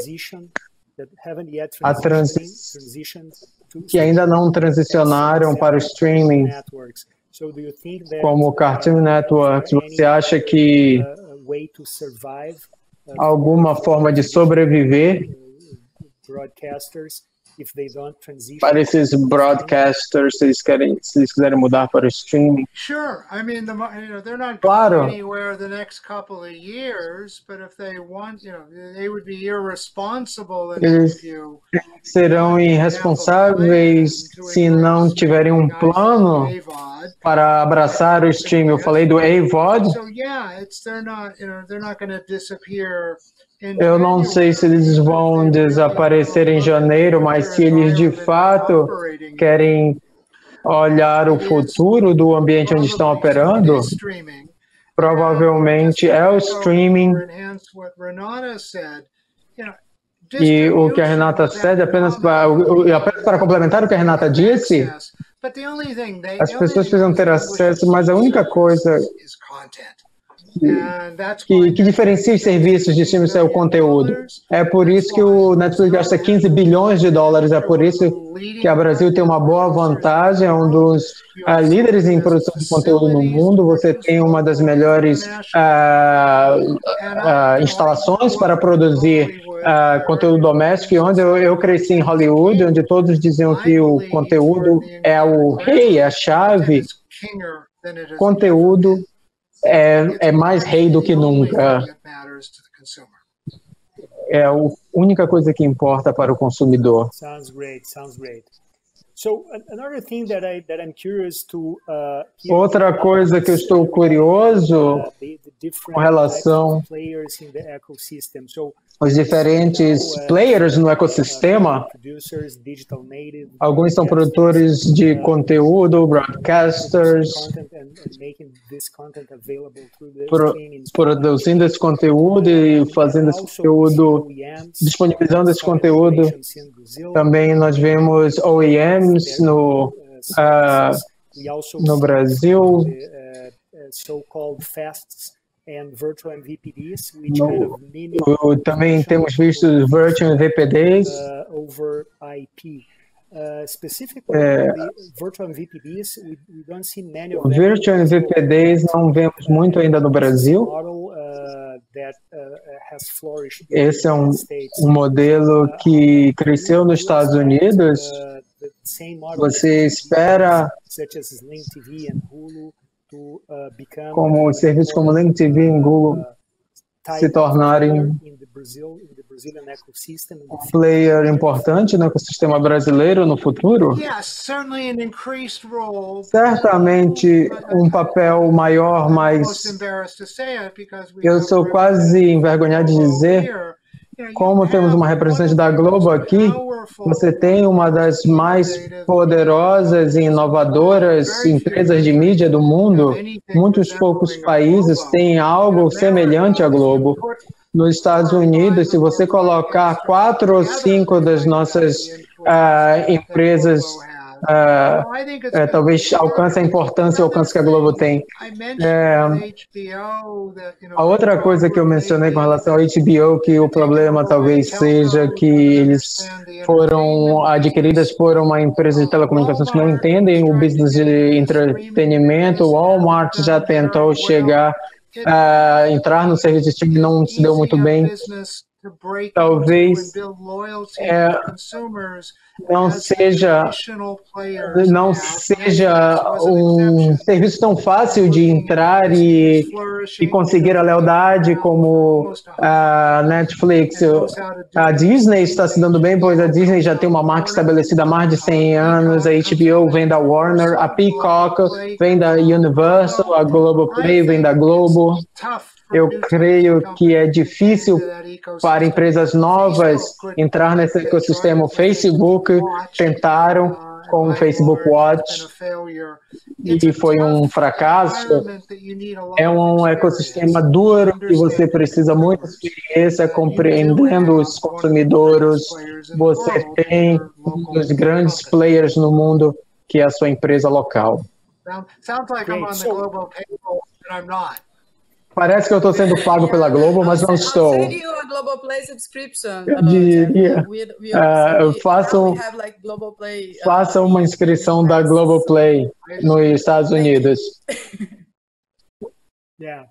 que ainda não transicionaram para o streaming, como o Cartoon Network. Você acha que alguma forma de sobreviver broadcasters if they don't transition para esses broadcasters se eles quiserem mudar para o streaming? Sure. I mean, they're not Claro. going anywhere the next couple of years, but if they want, they would be irresponsible Eles serão irresponsáveis se não tiverem um plano para abraçar o streaming. Eu falei do AVOD. So yeah, they're not going to disappear. Eu não sei se eles vão desaparecer em janeiro, mas se eles de fato querem olhar o futuro do ambiente onde estão operando, provavelmente é o streaming. E o que a Renata disse, apenas para complementar o que a Renata disse, as pessoas precisam ter acesso, mas a única coisa que diferencia os serviços de streaming é o conteúdo. É por isso que o Netflix gasta 15 bilhões de dólares, é por isso que o Brasil tem uma boa vantagem, é um dos líderes em produção de conteúdo no mundo. Você tem uma das melhores instalações para produzir conteúdo doméstico, e onde eu cresci em Hollywood, onde todos diziam que o conteúdo é o rei, é a chave. Conteúdo é mais rei do que nunca. É a única coisa que importa para o consumidor. Sounds great. So another thing that I'm curious to outra coisa que eu estou curioso com relação aos diferentes players no ecossistema. Alguns são produtores de conteúdo, broadcasters, produzindo esse conteúdo e fazendo esse conteúdo, disponibilizando esse conteúdo. Também nós vemos OEMs no Brasil. Também temos visto Virtual MVPDs. Virtual MVPDs não vemos muito ainda no Brasil. Esse é um modelo que cresceu nos Estados Unidos. Você espera como serviços como Link TV e Google se tornarem um player importante no ecossistema brasileiro no futuro? Certamente um papel maior, mas eu sou quase envergonhado de dizer, como temos uma representante da Globo aqui, você tem uma das mais poderosas e inovadoras empresas de mídia do mundo. Muitos poucos países têm algo semelhante à Globo. Nos Estados Unidos, se você colocar 4 ou 5 das nossas empresas, talvez alcance a importância e o alcance que a Globo tem. A outra coisa que eu mencionei com relação ao HBO, que o problema talvez seja que eles foram adquiridas por uma empresa de telecomunicações que não entendem o business de entretenimento. O Walmart já tentou entrar no serviço de streaming, não se deu muito bem. Talvez não seja um serviço tão fácil de entrar e conseguir a lealdade como a Netflix. A Disney está se dando bem, pois a Disney já tem uma marca estabelecida há mais de 100 anos, a HBO vem da Warner, a Peacock vem da Universal, a Globoplay vem da Globo. Eu creio que é difícil para empresas novas entrar nesse ecossistema. O Facebook tentaram com o Facebook Watch e foi um fracasso. É um ecossistema duro e você precisa muita experiência compreendendo os consumidores. Você tem um dos grandes players no mundo, que é a sua empresa local. Parece que eu estou sendo pago pela Globo, mas não estou. Eu diria, façam uma inscrição da Globoplay nos Estados Unidos. Yeah.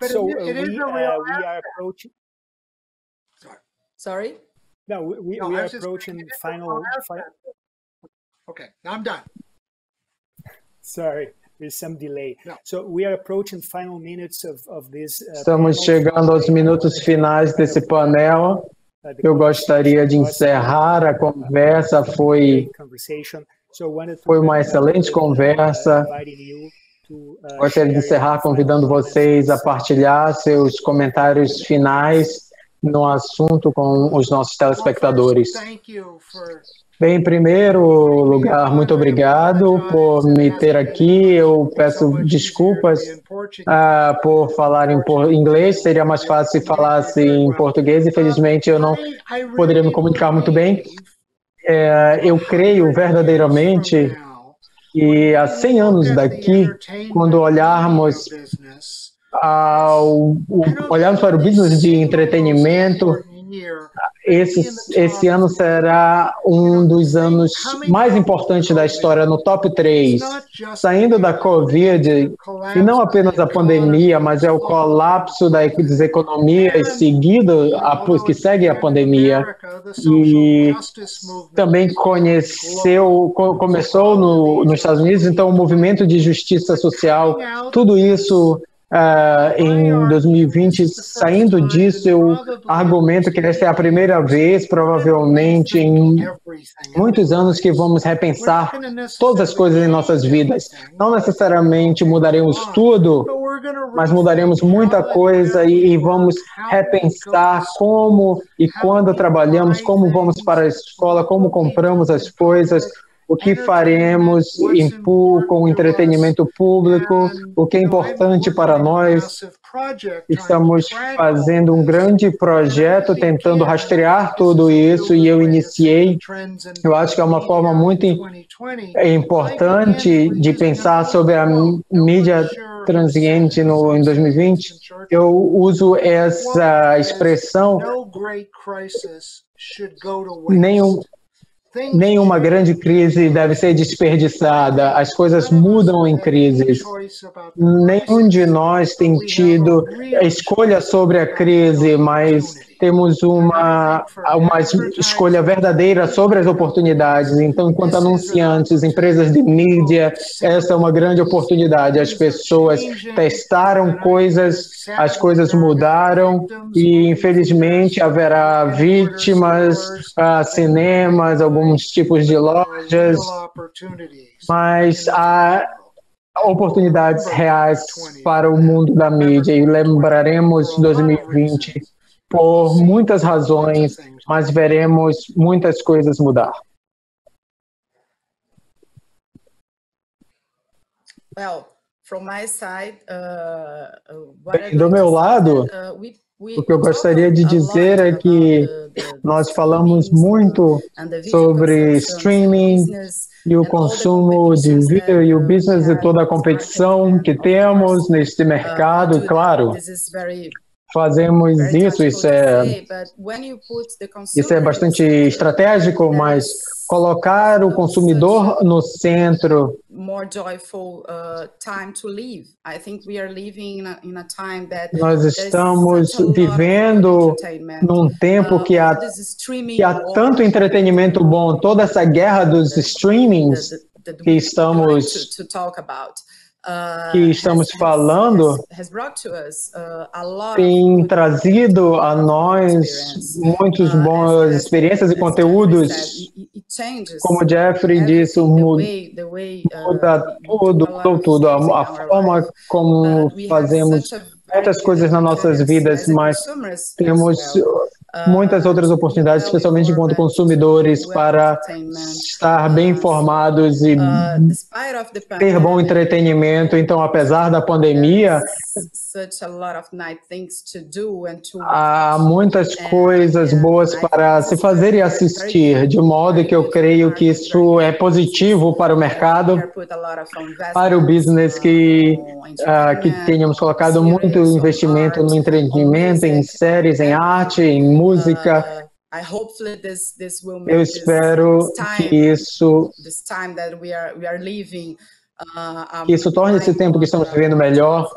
So we are approaching. Sorry? No, we No, I are was just approaching saying, final. Okay, now I'm done. Sorry, there's some delay. No. So we are approaching final minutes of this. Estamos chegando aos minutos finais desse painel. Eu gostaria de encerrar a conversa. Foi uma excelente conversa. Gostaria de encerrar convidando vocês a partilhar seus comentários finais no assunto com os nossos telespectadores. Bem, em primeiro lugar, muito obrigado por me ter aqui. Eu peço desculpas por falar em inglês. Seria mais fácil se falasse em português. Infelizmente, eu não poderia me comunicar muito bem. Eu creio verdadeiramente que há 100 anos daqui, quando olharmos para o business de entretenimento, esse ano será um dos anos mais importantes da história, no top 3. Saindo da Covid, e não apenas a pandemia, mas é o colapso das economias que segue a pandemia. E também começou nos Estados Unidos, então o movimento de justiça social, tudo isso em 2020, saindo disso, eu argumento que essa é a primeira vez, provavelmente, em muitos anos, que vamos repensar todas as coisas em nossas vidas. Não necessariamente mudaremos tudo, mas mudaremos muita coisa e vamos repensar como e quando trabalhamos, como vamos para a escola, como compramos as coisas, o que faremos com o entretenimento público, o que é importante para nós. Estamos fazendo um grande projeto tentando rastrear tudo isso e eu iniciei. Eu acho que é uma forma muito importante de pensar sobre a mídia transiente em 2020. Eu uso essa expressão: nenhuma grande crise deve ser desperdiçada. As coisas mudam em crises. Nenhum de nós tem tido escolha sobre a crise, mas temos uma escolha verdadeira sobre as oportunidades. Então, enquanto anunciantes, empresas de mídia, essa é uma grande oportunidade. As pessoas testaram coisas, as coisas mudaram e, infelizmente, haverá vítimas, cinemas, alguns tipos de lojas, mas há oportunidades reais para o mundo da mídia e lembraremos 2020 por muitas razões, mas veremos muitas coisas mudar. Well, from my side, Bem, do meu lado, o que eu gostaria de dizer é que nós falamos muito sobre streaming e o consumo de vídeo e o business e toda a competição que temos neste mercado, claro. Fazemos isso é bastante estratégico, mas colocar o consumidor no centro. Nós estamos vivendo num tempo que há tanto entretenimento bom, toda essa guerra dos streamings que estamos falando tem trazido a nós muitas boas experiências e conteúdos. Como o Jeffrey disse, muda tudo. A forma como fazemos muitas coisas nas nossas vidas, mas temos muitas outras oportunidades, especialmente enquanto consumidores, para estar bem informados e ter bom entretenimento. Então, apesar da pandemia, há muitas coisas boas para se fazer e assistir, de modo que eu creio que isso é positivo para o mercado, para o business, que tenhamos colocado muito investimento no entretenimento, em séries, em arte, em música. Eu espero que isso torne esse tempo que estamos vivendo melhor.